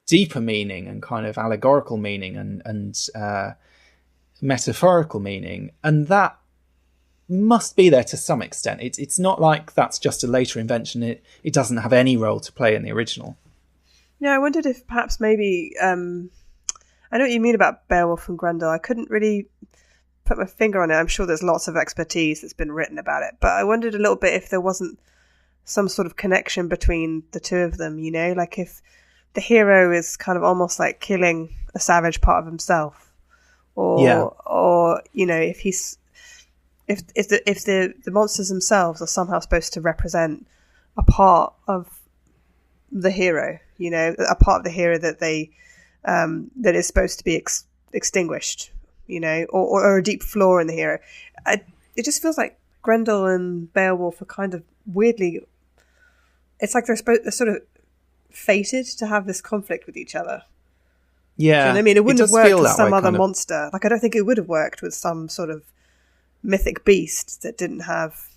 deeper meaning and kind of allegorical meaning and metaphorical meaning, and that must be there to some extent. It's not like that's just a later invention. It doesn't have any role to play in the original. Yeah, I wondered if perhaps maybe I know what you mean about Beowulf and Grendel. I couldn't really put my finger on it. I'm sure there's lots of expertise that's been written about it, but I wondered a little bit if there wasn't some sort of connection between the two of them, like if the hero is kind of almost like killing a savage part of himself, or if he's if the monsters themselves are somehow supposed to represent a part of the hero, a part of the hero that they that is supposed to be extinguished, or a deep flaw in the hero. It just feels like Grendel and Beowulf are kind of weirdly. It's like they're sort of fated to have this conflict with each other. Yeah, you know what I mean, it wouldn't have worked with some other monster. Like I don't think it would have worked with some sort of mythic beast that didn't have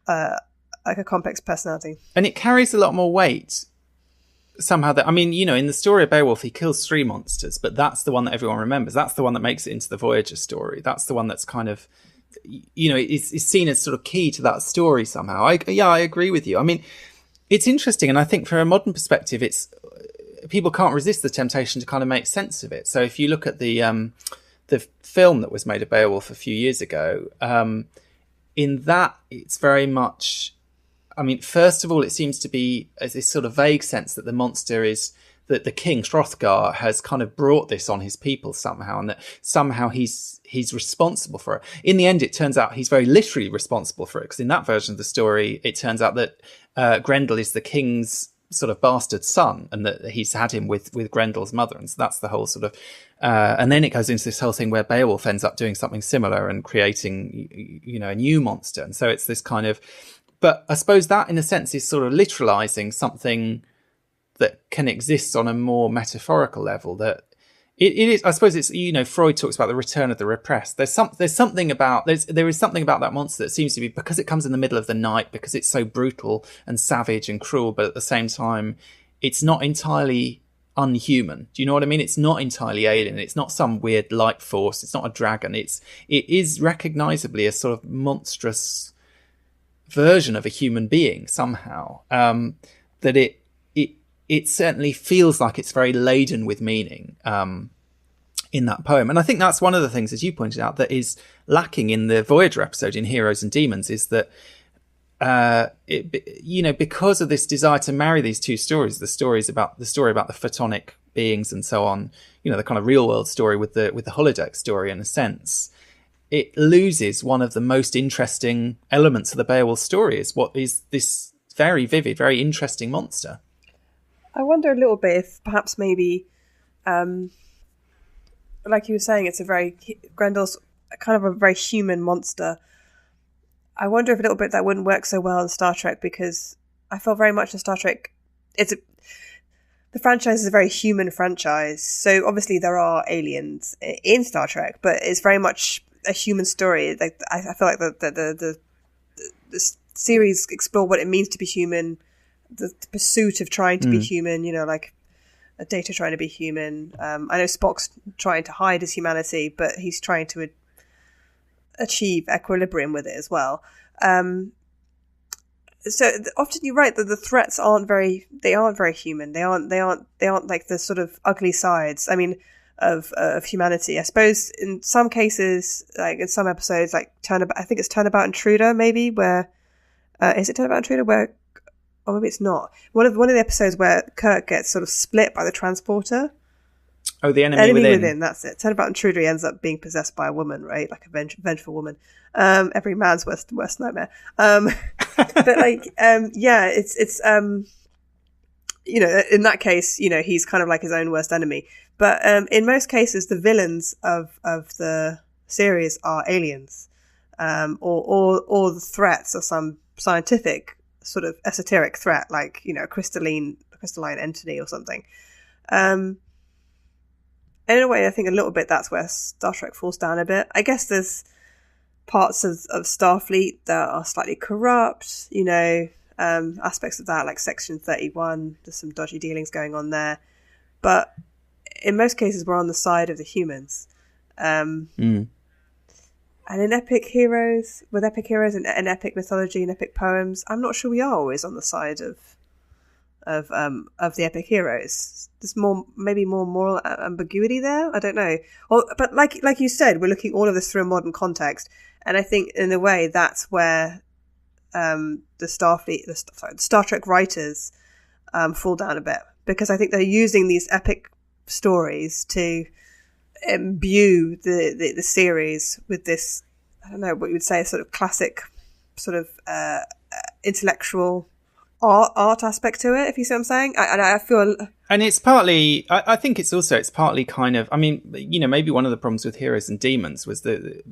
like a complex personality. And it carries a lot more weight somehow. In the story of Beowulf, he kills 3 monsters, but that's the one that everyone remembers. That's the one that makes it into the Voyager story. That's the one that's kind of, is seen as sort of key to that story somehow. I agree with you. I mean, it's interesting, and I think from a modern perspective, people can't resist the temptation to kind of make sense of it. So if you look at the film that was made of Beowulf a few years ago, in that it's very much, first of all, it seems to be this sort of vague sense that the monster is that the king Hrothgar has kind of brought this on his people somehow, and that somehow he's responsible for it. In the end, it turns out he's very literally responsible for it, because in that version of the story, it turns out that Grendel is the king's sort of bastard son, and that he's had him with Grendel's mother, and so that's the whole sort of and then it goes into this whole thing where Beowulf ends up doing something similar and creating a new monster, and so it's this kind of, but I suppose that in a sense is sort of literalizing something that can exist on a more metaphorical level. That it is, I suppose it's, Freud talks about the return of the repressed. There is something about that monster that seems to be, because it comes in the middle of the night, because it's so brutal and savage and cruel, but at the same time, it's not entirely unhuman. Do you know what I mean? It's not entirely alien. It's not some weird light force. It's not a dragon. It is recognizably a sort of monstrous version of a human being somehow. That it certainly feels like it's very laden with meaning in that poem. And I think that's one of the things, as you pointed out, that is lacking in the Voyager episode in Heroes and Demons, is that, because of this desire to marry these two stories, the story about the photonic beings and so on, the kind of real world story with the holodeck story, in a sense, it loses one of the most interesting elements of the Beowulf story, is what is this very vivid, very interesting monster. I wonder a little bit if perhaps maybe, like you were saying, Grendel's kind of a very human monster. I wonder if a little bit that wouldn't work so well in Star Trek, because I feel very much in Star Trek, the franchise is a very human franchise. So obviously there are aliens in Star Trek, but it's very much a human story. Like I feel like the series explore what it means to be human. The pursuit of trying to be human, like a Data trying to be human. I know Spock's trying to hide his humanity, but he's trying to achieve equilibrium with it as well. So often you're right that the threats aren't very human. They aren't like the sort of ugly sides. Of humanity. I suppose in some cases, like in some episodes, like I think it's Turnabout Intruder, maybe, where is it Turnabout Intruder where? Or maybe it's not. One of the episodes where Kirk gets sort of split by the transporter. Oh, the enemy within. That's it. Turnabout Intruder, he ends up being possessed by a woman, right? Like a vengeful woman. Every man's worst nightmare. But it's in that case, he's kind of like his own worst enemy. But in most cases, the villains of the series are aliens, or the threats are some scientific sort of esoteric threat, like crystalline entity or something. And in a way, I think a little bit that's where Star Trek falls down a bit. I guess there's parts of Starfleet that are slightly corrupt, aspects of that, like Section 31. There's some dodgy dealings going on there, but in most cases, we're on the side of the humans. And in epic heroes and epic mythology and epic poems, I'm not sure we are always on the side of of the epic heroes. There's maybe more moral ambiguity there. I don't know. But like you said, we're looking all of this through a modern context, and I think in a way that's where the Star Trek writers fall down a bit, because I think they're using these epic stories to imbue the series with this, I don't know what you would say, sort of classic sort of intellectual art aspect to it, if you see what I'm saying. I feel... And it's partly, I think it's partly kind of, I mean, you know, maybe one of the problems with Heroes and Demons was the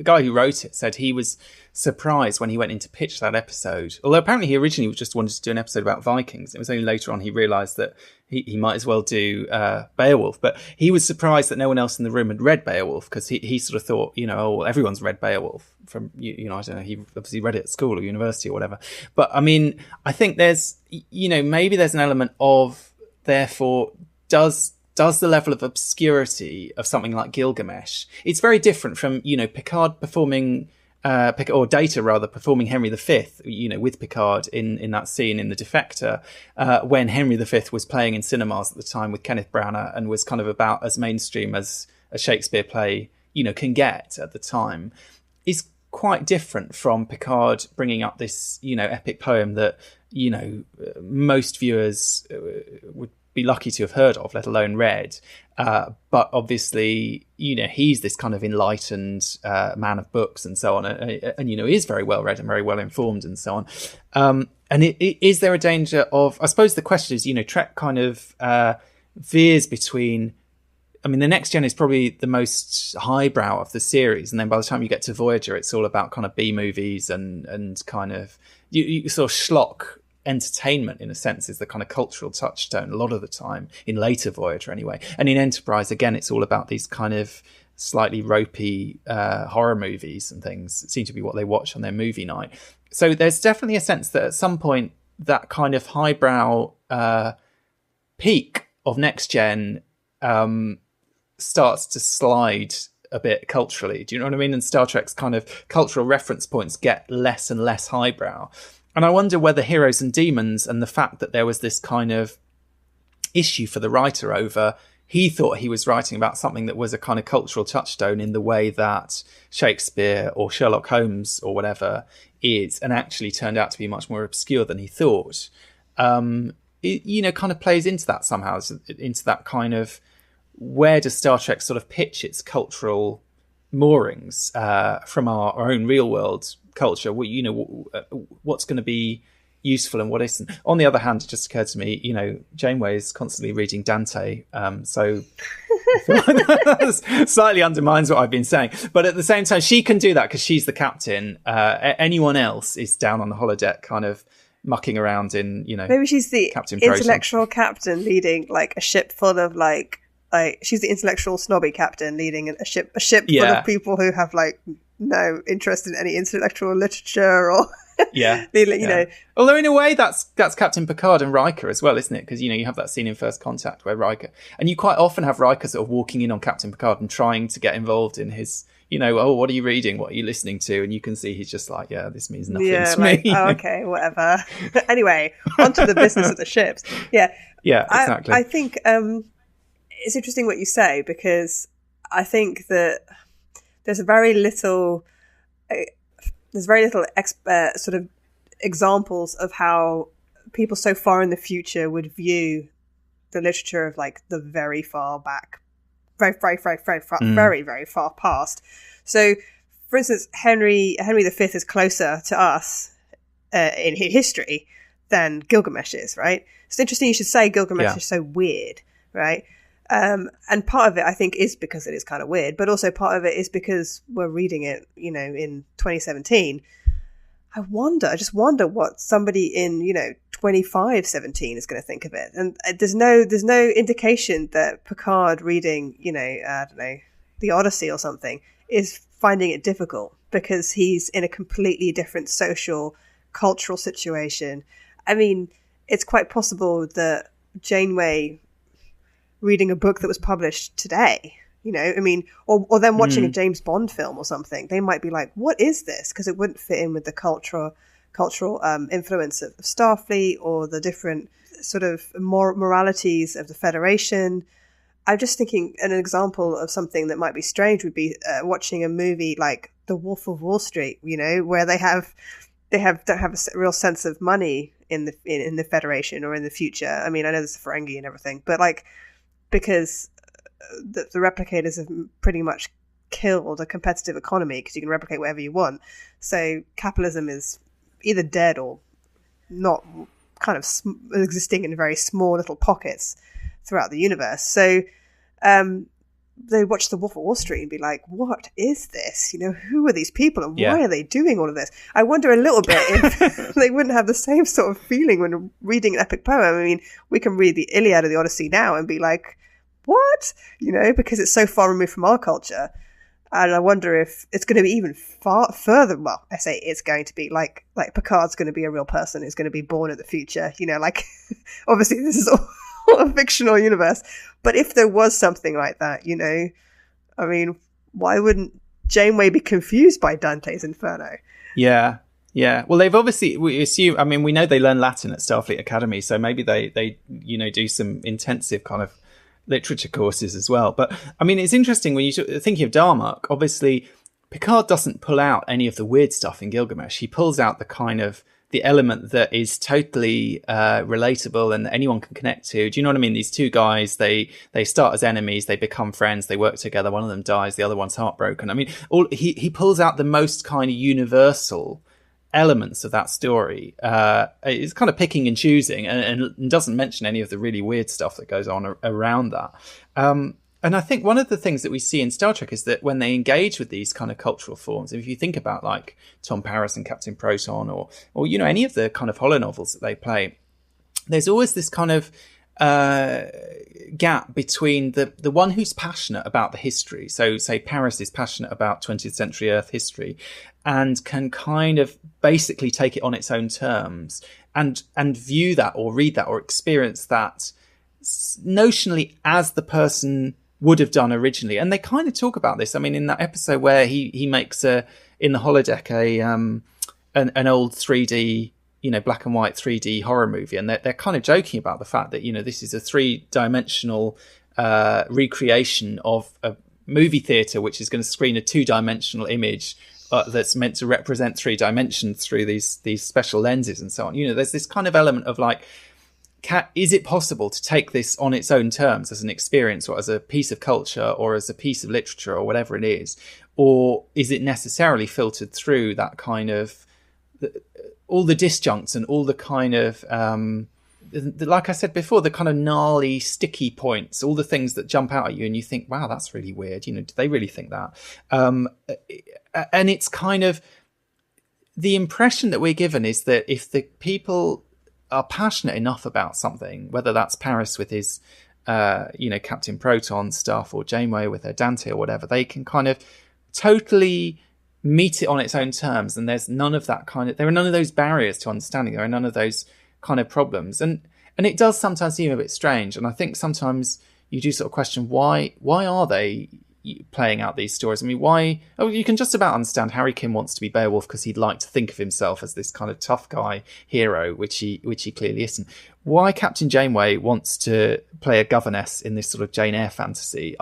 guy who wrote it said he was surprised when he went in to pitch that episode. Although apparently he originally just wanted to do an episode about Vikings. It was only later on he realised that he might as well do Beowulf. But he was surprised that no one else in the room had read Beowulf, because he sort of thought, you know, oh, well, everyone's read Beowulf from, you know, I don't know, he obviously read it at school or university or whatever. But I mean, I think there's, you know, maybe there's an element of, therefore, does the level of obscurity of something like Gilgamesh, it's very different from, you know, Picard performing, or Data rather, performing Henry V, you know, with Picard in that scene in The Defector, when Henry V was playing in cinemas at the time with Kenneth Branagh and was kind of about as mainstream as a Shakespeare play, you know, can get at the time, is quite different from Picard bringing up this, you know, epic poem that, you know, most viewers would be lucky to have heard of, let alone read. But obviously, you know, he's this kind of enlightened man of books and so on, and you know, is very well read and very well informed and so on. And is there a danger of, I suppose the question is, you know, Trek kind of veers between, I mean, the Next Gen is probably the most highbrow of the series, and then by the time you get to Voyager, it's all about kind of B movies and kind of you sort of schlock entertainment, in a sense, is the kind of cultural touchstone a lot of the time in later Voyager anyway. And in Enterprise, again, it's all about these kind of slightly ropey horror movies and things. It seems to be what they watch on their movie night. So there's definitely a sense that at some point that kind of highbrow peak of Next Gen starts to slide a bit culturally. Do you know what I mean? And Star Trek's kind of cultural reference points get less and less highbrow. And I wonder whether Heroes and Demons and the fact that there was this kind of issue for the writer over, he thought he was writing about something that was a kind of cultural touchstone in the way that Shakespeare or Sherlock Holmes or whatever is, and actually turned out to be much more obscure than he thought. It, you know, kind of plays into that somehow, into that kind of, where does Star Trek sort of pitch its cultural moorings from our own real world culture? Well, you know, what's going to be useful and what isn't. On the other hand, it just occurred to me, you know, Janeway is constantly reading Dante, so I feel like that slightly undermines what I've been saying. But at the same time, she can do that because she's the captain. Anyone else is down on the holodeck, kind of mucking around in, you know, maybe she's the Captain intellectual captain leading like a ship full of like she's the intellectual snobby captain leading a ship full of people who have like no interest in any intellectual literature or you know. Although in a way that's Captain Picard and Riker as well, isn't it? Because, you know, you have that scene in First Contact where Riker, and you quite often have Riker sort of walking in on Captain Picard and trying to get involved in his, you know, oh, what are you reading? What are you listening to? And you can see he's just like, yeah, this means nothing to like, me. Oh, okay, whatever. Anyway, onto the business of the ships. Yeah, exactly. I think it's interesting what you say, because I think that there's very little sort of examples of how people so far in the future would view the literature of like the very far back, very far past. So, for instance, Henry V is closer to us in history than Gilgamesh is, right? It's interesting you should say Gilgamesh is so weird, right? And part of it, I think, is because it is kind of weird, but also part of it is because we're reading it, you know, in 2017. I just wonder what somebody in, you know, 2517 is going to think of it. And there's no indication that Picard reading, you know, I don't know, the Odyssey or something is finding it difficult, because he's in a completely different social, cultural situation. I mean, it's quite possible that Janeway reading a book that was published today, you know, I mean, or them watching a James Bond film or something, they might be like, what is this? Because it wouldn't fit in with the cultural influence of Starfleet or the different sort of moralities of the Federation. I'm just thinking an example of something that might be strange would be watching a movie like The Wolf of Wall Street, where they don't have a real sense of money in the Federation or in the future. I mean, I know there's a Ferengi and everything, but because the replicators have pretty much killed a competitive economy because you can replicate whatever you want. So capitalism is either dead or not, kind of existing in very small little pockets throughout the universe. So they watch The Wolf of Wall Street and be like, what is this? Who are these people and why are they doing all of this? I wonder a little bit if they wouldn't have the same sort of feeling when reading an epic poem. I mean, we can read the Iliad or the Odyssey now and be like, what? Because it's so far removed from our culture. And I wonder if it's going to be even far further. Well, I say it's going to be like Picard's going to be a real person who's going to be born in the future. Obviously this is all a fictional universe. But if there was something like that, I mean, why wouldn't Janeway be confused by Dante's Inferno? Yeah. Well, they've obviously, we know they learn Latin at Starfleet Academy, so maybe they do some intensive kind of literature courses as well. But I mean, it's interesting when you're thinking of Darmok. Obviously, Picard doesn't pull out any of the weird stuff in Gilgamesh. He pulls out the element that is totally relatable and that anyone can connect to. Do you know what I mean? These two guys, they start as enemies, they become friends, they work together. One of them dies, the other one's heartbroken. I mean, he pulls out the most kind of universal elements of that story. It's kind of picking and choosing and doesn't mention any of the really weird stuff that goes on around that. And I think one of the things that we see in Star Trek is that when they engage with these kind of cultural forms, if you think about like Tom Paris and Captain Proton or any of the kind of holonovels that they play, there's always this kind of gap between the one who's passionate about the history. So say Paris is passionate about 20th century Earth history and can kind of basically take it on its own terms and view that or read that or experience that notionally as the person would have done originally. And they kind of talk about this. I mean, in that episode where he makes in the holodeck an old 3D, black and white 3D horror movie, and they're kind of joking about the fact that this is a 3-dimensional recreation of a movie theater which is going to screen a 2-dimensional image that's meant to represent 3 dimensions through these special lenses and so on. There's this kind of element of like, is it possible to take this on its own terms as an experience or as a piece of culture or as a piece of literature or whatever it is? Or is it necessarily filtered through that kind of all the disjuncts and all the kind of, like I said before, the kind of gnarly, sticky points, all the things that jump out at you and you think, wow, that's really weird. Do they really think that? And it's kind of the impression that we're given is that if the people are passionate enough about something, whether that's Paris with his, Captain Proton stuff or Janeway with her Dante or whatever, they can kind of totally meet it on its own terms. And there's none of that there are none of those barriers to understanding. There are none of those kind of problems. And it does sometimes seem a bit strange. And I think sometimes you do sort of question, why are they playing out these stories? I mean, why? Oh, you can just about understand Harry Kim wants to be Beowulf because he'd like to think of himself as this kind of tough guy hero, which he clearly isn't. Why Captain Janeway wants to play a governess in this sort of Jane Eyre fantasy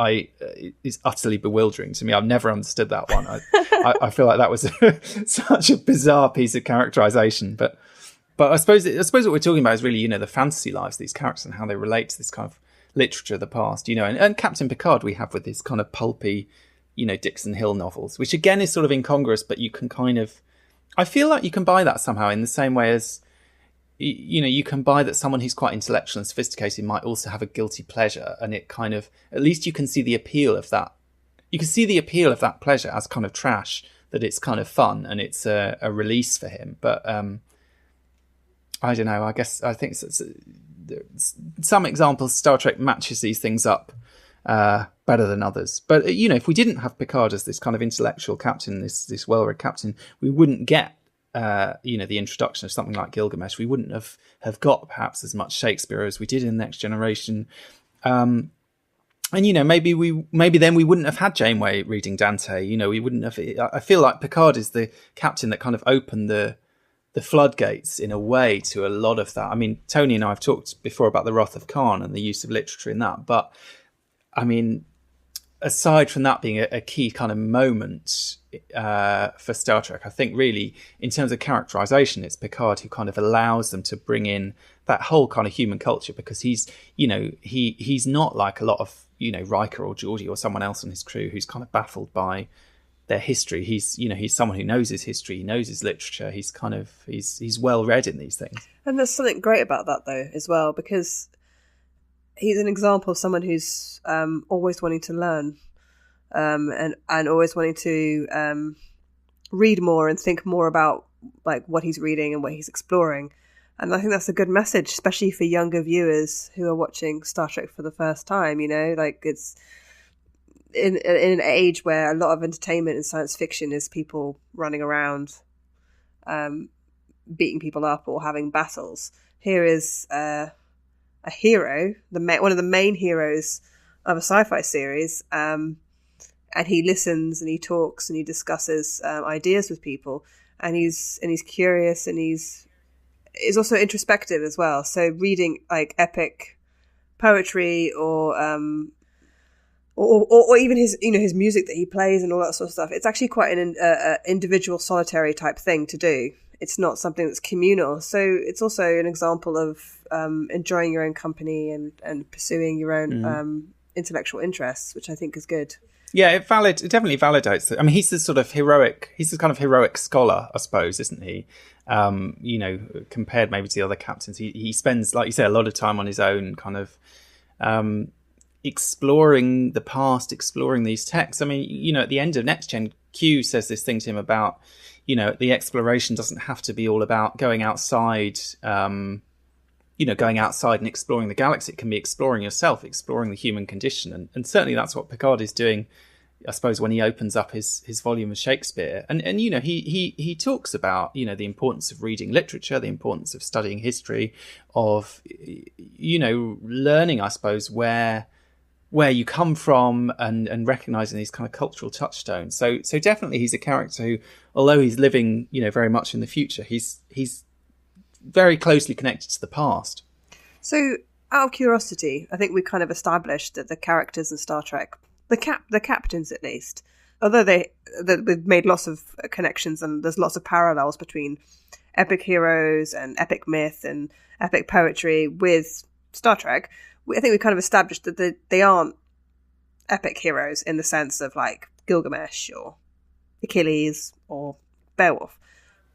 is utterly bewildering to me. I've never understood that one. I feel like that was such a bizarre piece of characterization. But I suppose what we're talking about is really, the fantasy lives of these characters and how they relate to this kind of literature of the past, and Captain Picard we have with his kind of pulpy, Dixon Hill novels, which again is sort of incongruous, but you can kind of, I feel like you can buy that somehow in the same way as, you can buy that someone who's quite intellectual and sophisticated might also have a guilty pleasure, and it kind of, at least you can see the appeal of that. You can see the appeal of that pleasure as kind of trash, that it's kind of fun and it's a release for him. But I don't know, I think some examples Star Trek matches these things up better than others. But if we didn't have Picard as this kind of intellectual captain, this well-read captain, we wouldn't get the introduction of something like Gilgamesh. We wouldn't have got perhaps as much Shakespeare as we did in Next Generation. And maybe then we wouldn't have had Janeway reading Dante. We wouldn't have. I feel like Picard is the captain that kind of opened the the floodgates in a way to a lot of that. I mean, Tony and I have talked before about the Wrath of Khan and the use of literature in that, but I mean, aside from that being a key kind of moment for Star Trek, I think really in terms of characterization, it's Picard who kind of allows them to bring in that whole kind of human culture, because he's, you know, he's not like a lot of, you know, Riker or Geordi or someone else on his crew who's kind of baffled by their history. He's, you know, he's someone who knows his history, he knows his literature, he's kind of, he's well read in these things. And there's something great about that though as well, because he's an example of someone who's always wanting to learn, and always wanting to read more and think more about like what he's reading and what he's exploring. And I think that's a good message, especially for younger viewers who are watching Star Trek for the first time. You know, like it's in an age where a lot of entertainment and science fiction is people running around, beating people up or having battles. Here is a hero, one of the main heroes of a sci-fi series, and he listens and he talks and he discusses ideas with people, and he's curious, and he's also introspective as well. So reading like epic poetry or even his, you know, his music that he plays and all that sort of stuff, it's actually quite an individual solitary type thing to do. It's not something that's communal. So it's also an example of enjoying your own company and pursuing your own intellectual interests, which I think is good. Yeah, it definitely validates it. I mean, he's the kind of heroic scholar, I suppose, isn't he? You know, compared maybe to the other captains, he spends, like you say, a lot of time on his own, kind of exploring the past, exploring these texts. I mean, you know, at the end of Next Gen, Q says this thing to him about, you know, the exploration doesn't have to be all about going outside, you know, going outside and exploring the galaxy. It can be exploring yourself, exploring the human condition. And certainly that's what Picard is doing, I suppose, when he opens up his volume of Shakespeare. And you know, he talks about, you know, the importance of reading literature, the importance of studying history, of, you know, learning, I suppose, where you come from, and recognizing these kind of cultural touchstones. So definitely he's a character who, although he's living, you know, very much in the future, he's very closely connected to the past. So out of curiosity, I think we kind of established that the characters in Star Trek, the captains at least, although they've made lots of connections and there's lots of parallels between epic heroes and epic myth and epic poetry with Star Trek, I think we kind of established that they aren't epic heroes in the sense of like Gilgamesh or Achilles or Beowulf.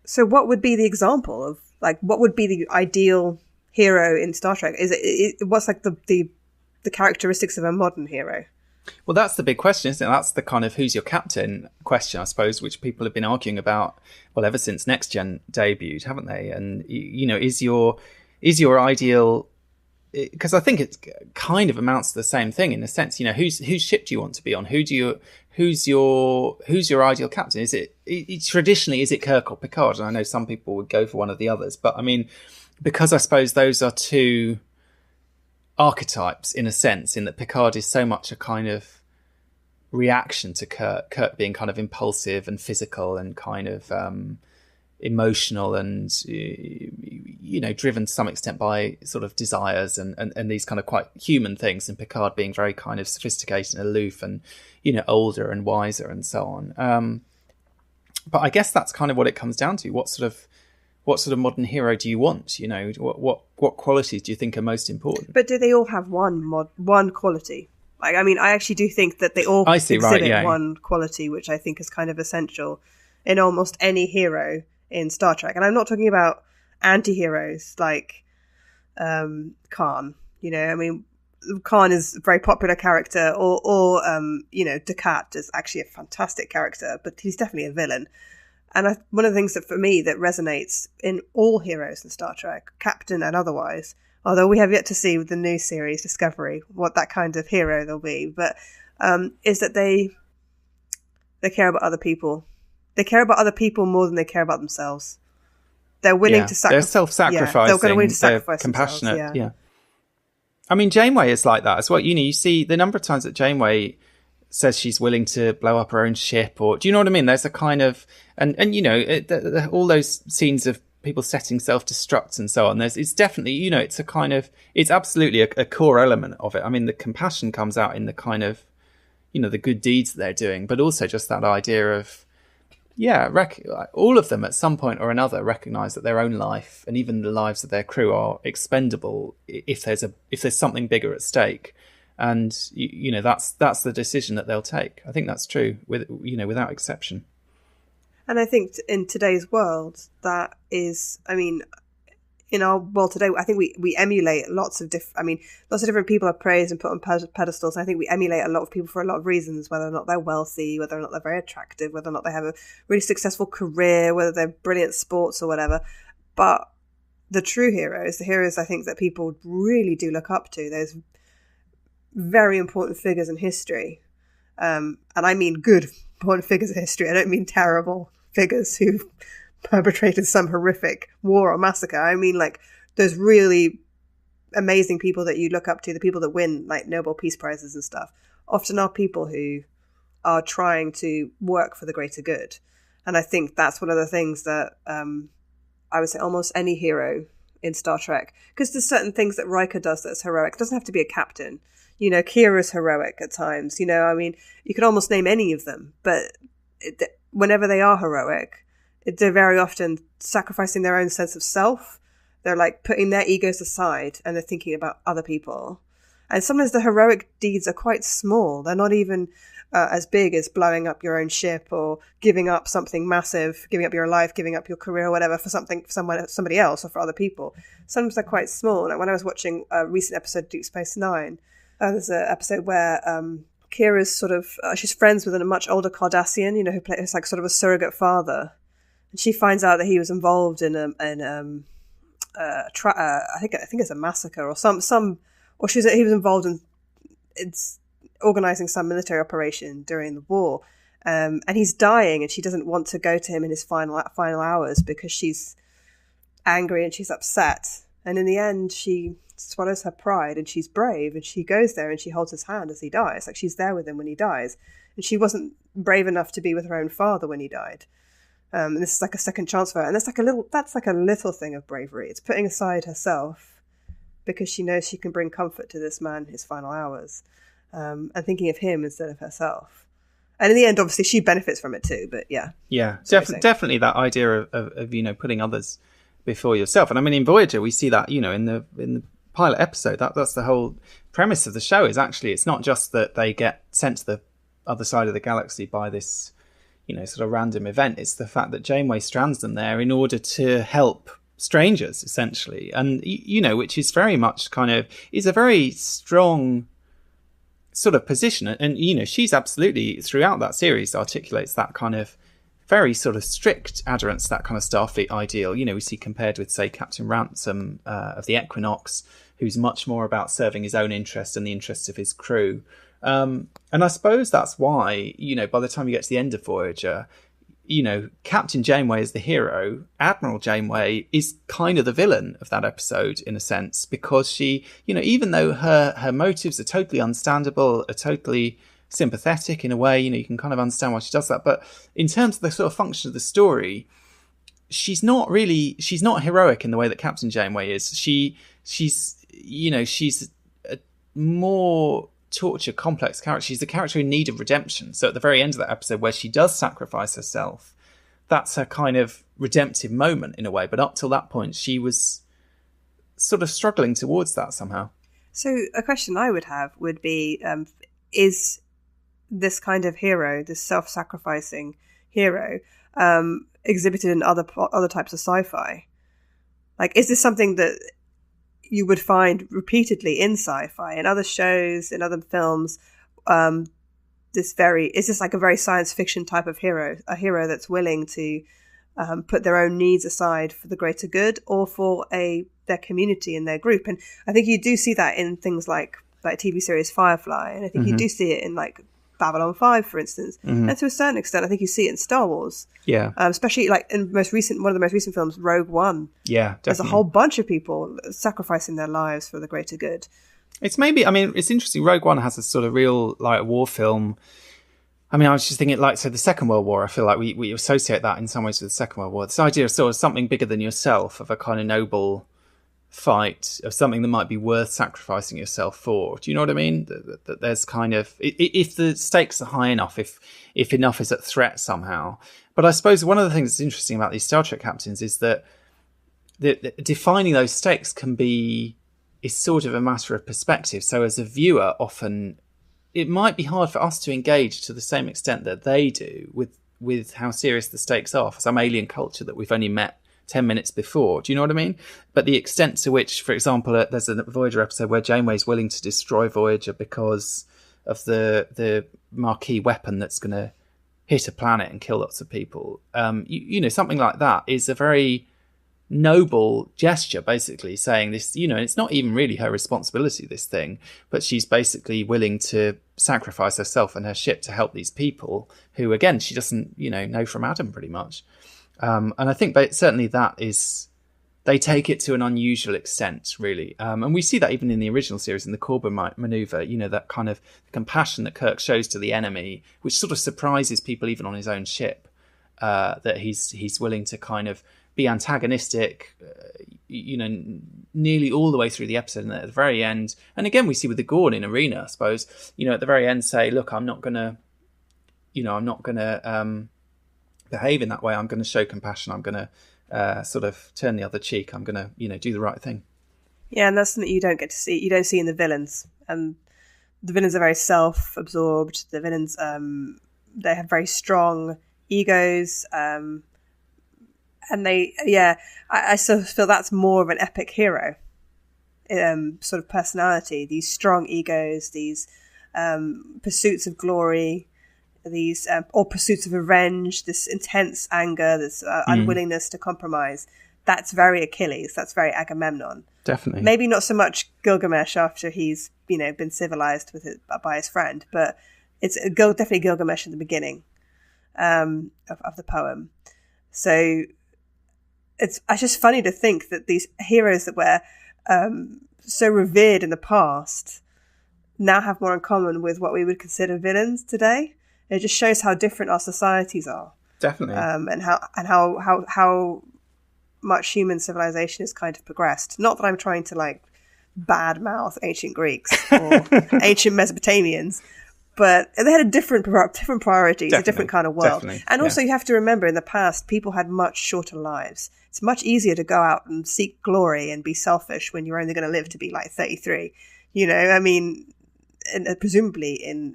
So what would be the example of, like, what would be the ideal hero in Star Trek? What's like the characteristics of a modern hero? Well, that's the big question, isn't it? That's the kind of who's your captain question, I suppose, which people have been arguing about, well, ever since Next Gen debuted, haven't they? And, you know, is your ideal, because I think it kind of amounts to the same thing in a sense, you know, whose ship do you want to be on? Who's your ideal captain? Is it traditionally, is it Kirk or Picard? And I know some people would go for one of the others, but I mean, because I suppose those are two archetypes in a sense, in that Picard is so much a kind of reaction to Kirk being kind of impulsive and physical and kind of emotional and, you know, driven to some extent by sort of desires and these kind of quite human things, and Picard being very kind of sophisticated and aloof and, you know, older and wiser and so on. But I guess that's kind of what it comes down to. What sort of modern hero do you want? You know, what qualities do you think are most important? But do they all have one quality? Like, I mean, I actually do think that they all exhibit one quality, which I think is kind of essential in almost any hero in Star Trek. And I'm not talking about anti-heroes like Khan. You know, I mean, Khan is a very popular character, or you know, Dukat is actually a fantastic character, but he's definitely a villain. And one of the things that for me that resonates in all heroes in Star Trek, captain and otherwise, although we have yet to see with the new series Discovery what that kind of hero they'll be, but is that they care about other people. They care about other people more than they care about themselves. They're willing to sacrifice. They're self-sacrificing. They're going to willing to sacrifice compassionate. themselves, yeah. I mean, Janeway is like that as well. You know, you see the number of times that Janeway says she's willing to blow up her own ship, or do you know what I mean? There's a kind of, and you know, all those scenes of people setting self-destructs and so on. It's definitely, it's a kind of, it's absolutely a core element of it. I mean, the compassion comes out in the kind of, the good deeds that they're doing, but also just that idea of, all of them at some point or another recognize that their own life and even the lives of their crew are expendable if there's something bigger at stake. And, that's the decision that they'll take. I think that's true without exception. And I think in today's world, that is, in our world today, I think we emulate lots of different people are praised and put on pedestals. I think we emulate a lot of people for a lot of reasons, whether or not they're wealthy, whether or not they're very attractive, whether or not they have a really successful career, whether they're brilliant sports or whatever. But the true heroes, the heroes I think that people really do look up to, those very important figures in history. And I mean good important figures in history. I don't mean terrible figures who've perpetrated some horrific war or massacre. I mean, like, those really amazing people that you look up to, the people that win, like, Nobel Peace Prizes and stuff, often are people who are trying to work for the greater good. And I think that's one of the things that I would say almost any hero in Star Trek, because there's certain things that Riker does that's heroic. It doesn't have to be a captain. Kira's heroic at times. You could almost name any of them, but whenever they are heroic, they're very often sacrificing their own sense of self. They're like putting their egos aside and they're thinking about other people. And sometimes the heroic deeds are quite small. They're not even as big as blowing up your own ship or giving up something massive, giving up your life, giving up your career or whatever for somebody else or for other people. Sometimes they're quite small. Like when I was watching a recent episode of Deep Space Nine, there's an episode where Kira's sort of, she's friends with a much older Cardassian, who plays like sort of a surrogate father. And she finds out that he was involved in I think it's a massacre or he was involved in organizing some military operation during the war. And he's dying and she doesn't want to go to him in his final hours because she's angry and she's upset. And in the end, she swallows her pride and she's brave and she goes there and she holds his hand as he dies. Like, she's there with him when he dies. And she wasn't brave enough to be with her own father when he died. And this is like a second chance for her. And that's like a little thing of bravery. It's putting aside herself because she knows she can bring comfort to this man in his final hours, and thinking of him instead of herself. And in the end, obviously, she benefits from it too. But yeah, definitely that idea of putting others before yourself. And I mean, in Voyager, we see that in the pilot episode. That's the whole premise of the show. Is actually it's not just that they get sent to the other side of the galaxy by this sort of random event. It's the fact that Janeway strands them there in order to help strangers, essentially. And, which is very much is a very strong sort of position. And, she's absolutely, throughout that series, articulates that kind of very sort of strict adherence to that kind of Starfleet ideal. We see compared with, say, Captain Ransom of the Equinox, who's much more about serving his own interests and the interests of his crew. And I suppose that's why, by the time you get to the end of Voyager, Captain Janeway is the hero. Admiral Janeway is kind of the villain of that episode, in a sense, because she, even though her motives are totally understandable, are totally sympathetic in a way, you can kind of understand why she does that. But in terms of the sort of function of the story, she's not heroic in the way that Captain Janeway is. She's a more torture complex character. She's the character in need of redemption. So at the very end of that episode where she does sacrifice herself, that's her kind of redemptive moment in a way. But up till that point, she was sort of struggling towards that somehow. So a question I would have would be, is this kind of hero, this self-sacrificing hero, exhibited in other types of sci-fi? Like, is this something that you would find repeatedly in sci-fi, in other shows, in other films? Is this like a very science fiction type of hero, a hero that's willing to put their own needs aside for the greater good or for their community and their group? And I think you do see that in things like TV series Firefly, and I think you do see it in like Babylon 5, for instance. And to a certain extent, I think you see it in Star Wars. Yeah. Especially like in one of the most recent films, Rogue One. Yeah, definitely. There's a whole bunch of people sacrificing their lives for the greater good. It's interesting. Rogue One has a sort of real like war film I mean, I was just thinking, so the Second World War, I feel like we associate that in some ways with the Second World War. This idea of sort of something bigger than yourself, of a kind of noble fight, of something that might be worth sacrificing yourself for. Do you know what I mean? That there's kind of, if the stakes are high enough, if enough is at threat somehow. But I suppose one of the things that's interesting about these Star Trek captains is that defining those stakes is sort of a matter of perspective. So as a viewer, often it might be hard for us to engage to the same extent that they do with how serious the stakes are for some alien culture that we've only met 10 minutes before. Do you know what I mean? But the extent to which, for example, there's a Voyager episode where Janeway's willing to destroy Voyager because of the marquee weapon that's going to hit a planet and kill lots of people. Something like that is a very noble gesture, basically saying this, it's not even really her responsibility, this thing, but she's basically willing to sacrifice herself and her ship to help these people who, again, she doesn't, know from Adam pretty much. And I think certainly they take it to an unusual extent, really. And we see that even in the original series, in the Corbin maneuver, that kind of compassion that Kirk shows to the enemy, which sort of surprises people even on his own ship, that he's willing to kind of be antagonistic, nearly all the way through the episode, and at the very end, and again we see with the Gorn in Arena, I suppose, at the very end say, look, I'm not gonna behave in that way. I'm going to show compassion. I'm going to sort of turn the other cheek. I'm going to do the right thing. Yeah, and that's something you don't get to see. You don't see in the villains, and the villains are very self-absorbed. The villains, they have very strong egos. And I sort of feel that's more of an epic hero sort of personality. These strong egos, these pursuits of glory, these or pursuits of revenge, this intense anger, this unwillingness to compromise. That's very Achilles. That's very Agamemnon. Definitely. Maybe not so much Gilgamesh after he's been civilized by his friend, but it's definitely Gilgamesh in the beginning of the poem. So. It's just funny to think that these heroes that were so revered in the past now have more in common with what we would consider villains today. It just shows how different our societies are. Definitely. And how much human civilization has kind of progressed. Not that I'm trying to badmouth ancient Greeks or ancient Mesopotamians, but they had different priorities, a different kind of world. And also you have to remember, in the past, people had much shorter lives. It's much easier to go out and seek glory and be selfish when you're only going to live to be 33. And presumably in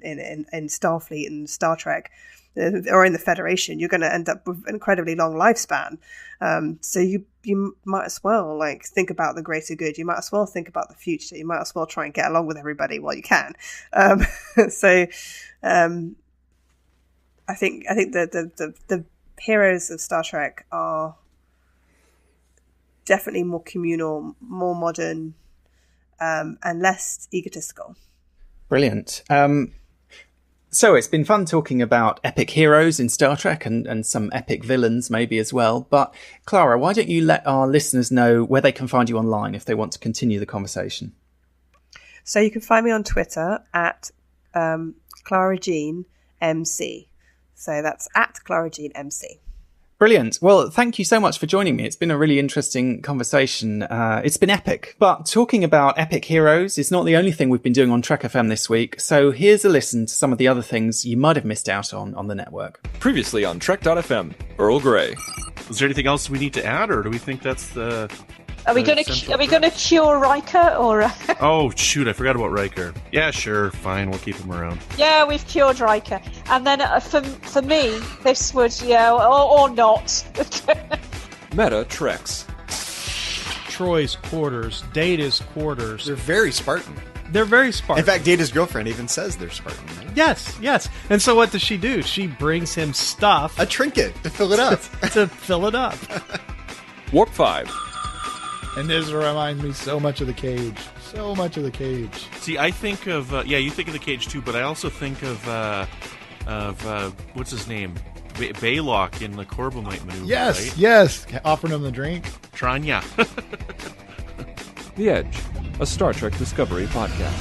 Starfleet and Star Trek or in the Federation, you're going to end up with an incredibly long lifespan. So you might as well think about the greater good. You might as well think about the future. You might as well try and get along with everybody while you can. I think the heroes of Star Trek are definitely more communal, more modern, and less egotistical. Brilliant. So it's been fun talking about epic heroes in Star Trek and some epic villains maybe as well. But Clara, why don't you let our listeners know where they can find you online if they want to continue the conversation? So you can find me on Twitter at Clara Jean MC. So that's at Clara Jean MC. Brilliant. Well, thank you so much for joining me. It's been a really interesting conversation. It's been epic. But talking about epic heroes is not the only thing we've been doing on Trek FM this week. So here's a listen to some of the other things you might have missed out on the network. Previously on Trek.fm, Earl Grey. Is there anything else we need to add, or do we think that's the... Are we going to cure Riker, or? Oh shoot! I forgot about Riker. Yeah, sure, fine. We'll keep him around. Yeah, we've cured Riker, and then for me, this would or not. Meta Treks. Troy's quarters, Data's quarters. They're very Spartan. They're very Spartan. In fact, Data's girlfriend even says they're Spartan. Right? Yes. And so what does she do? She brings him stuff. A trinket to fill it up. to fill it up. Warp 5. And this reminds me so much of The Cage. So much of The Cage. See, I think of... you think of The Cage too, but I also think of what's his name? Baylock in the Corbomite maneuver, Yes. Offering him the drink. Tranya. The Edge, a Star Trek Discovery podcast.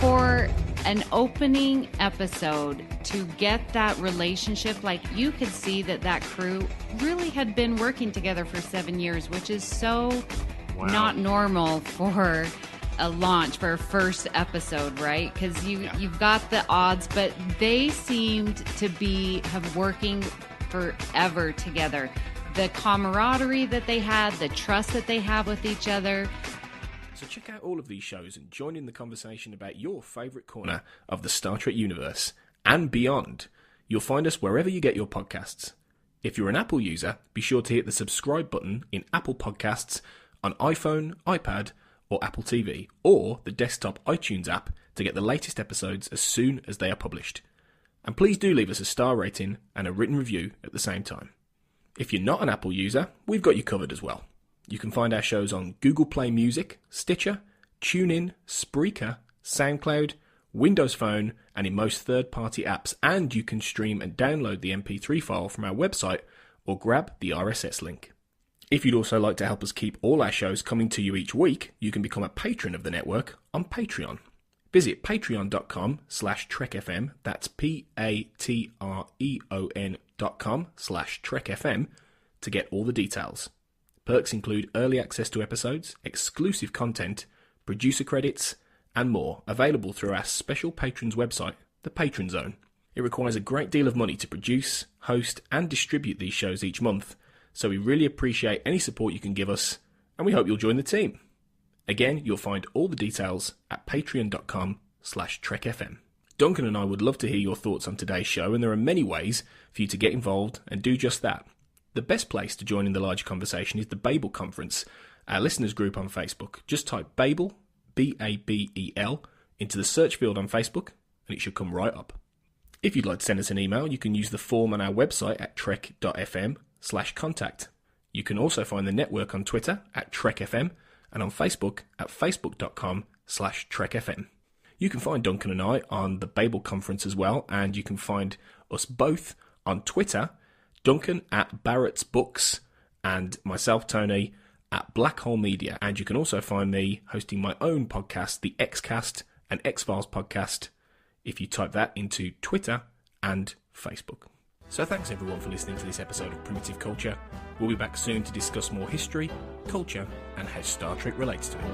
For an opening episode to get that relationship. Like, you could see that crew really had been working together for 7 years, which is so not normal for a launch, for a first episode, right? Because you've got the odds, but they seemed to have working forever together. The camaraderie that they had, the trust that they have with each other. So check out all of these shows and join in the conversation about your favourite corner of the Star Trek universe and beyond. You'll find us wherever you get your podcasts. If you're an Apple user, be sure to hit the subscribe button in Apple Podcasts on iPhone, iPad, or Apple TV, or the desktop iTunes app to get the latest episodes as soon as they are published. And please do leave us a star rating and a written review at the same time. If you're not an Apple user, we've got you covered as well. You can find our shows on Google Play Music, Stitcher, TuneIn, Spreaker, SoundCloud, Windows Phone, and in most third-party apps, and you can stream and download the MP3 file from our website or grab the RSS link. If you'd also like to help us keep all our shows coming to you each week, you can become a patron of the network on Patreon. Visit patreon.com/trekfm, that's patreon.com/trekfm, to get all the details. Perks include early access to episodes, exclusive content, producer credits, and more, available through our special patrons website, the Patron Zone. It requires a great deal of money to produce, host, and distribute these shows each month, so we really appreciate any support you can give us, and we hope you'll join the team. Again, you'll find all the details at patreon.com/trekfm. Duncan and I would love to hear your thoughts on today's show, and there are many ways for you to get involved and do just that. The best place to join in the larger conversation is the Babel Conference, our listeners group on Facebook. Just type Babel, B-A-B-E-L, into the search field on Facebook, and it should come right up. If you'd like to send us an email, you can use the form on our website at trek.fm/contact. You can also find the network on Twitter at TrekFM and on Facebook at facebook.com/TrekFM. You can find Duncan and I on the Babel Conference as well, and you can find us both on Twitter, Duncan at Barrett's Books, and myself, Tony, at Black Hole Media. And you can also find me hosting my own podcast, the Xcast and X-Files podcast, if you type that into Twitter and Facebook. So thanks everyone for listening to this episode of Primitive Culture. We'll be back soon to discuss more history, culture, and how Star Trek relates to it.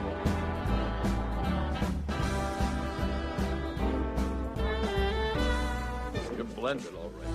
You're blended, all right.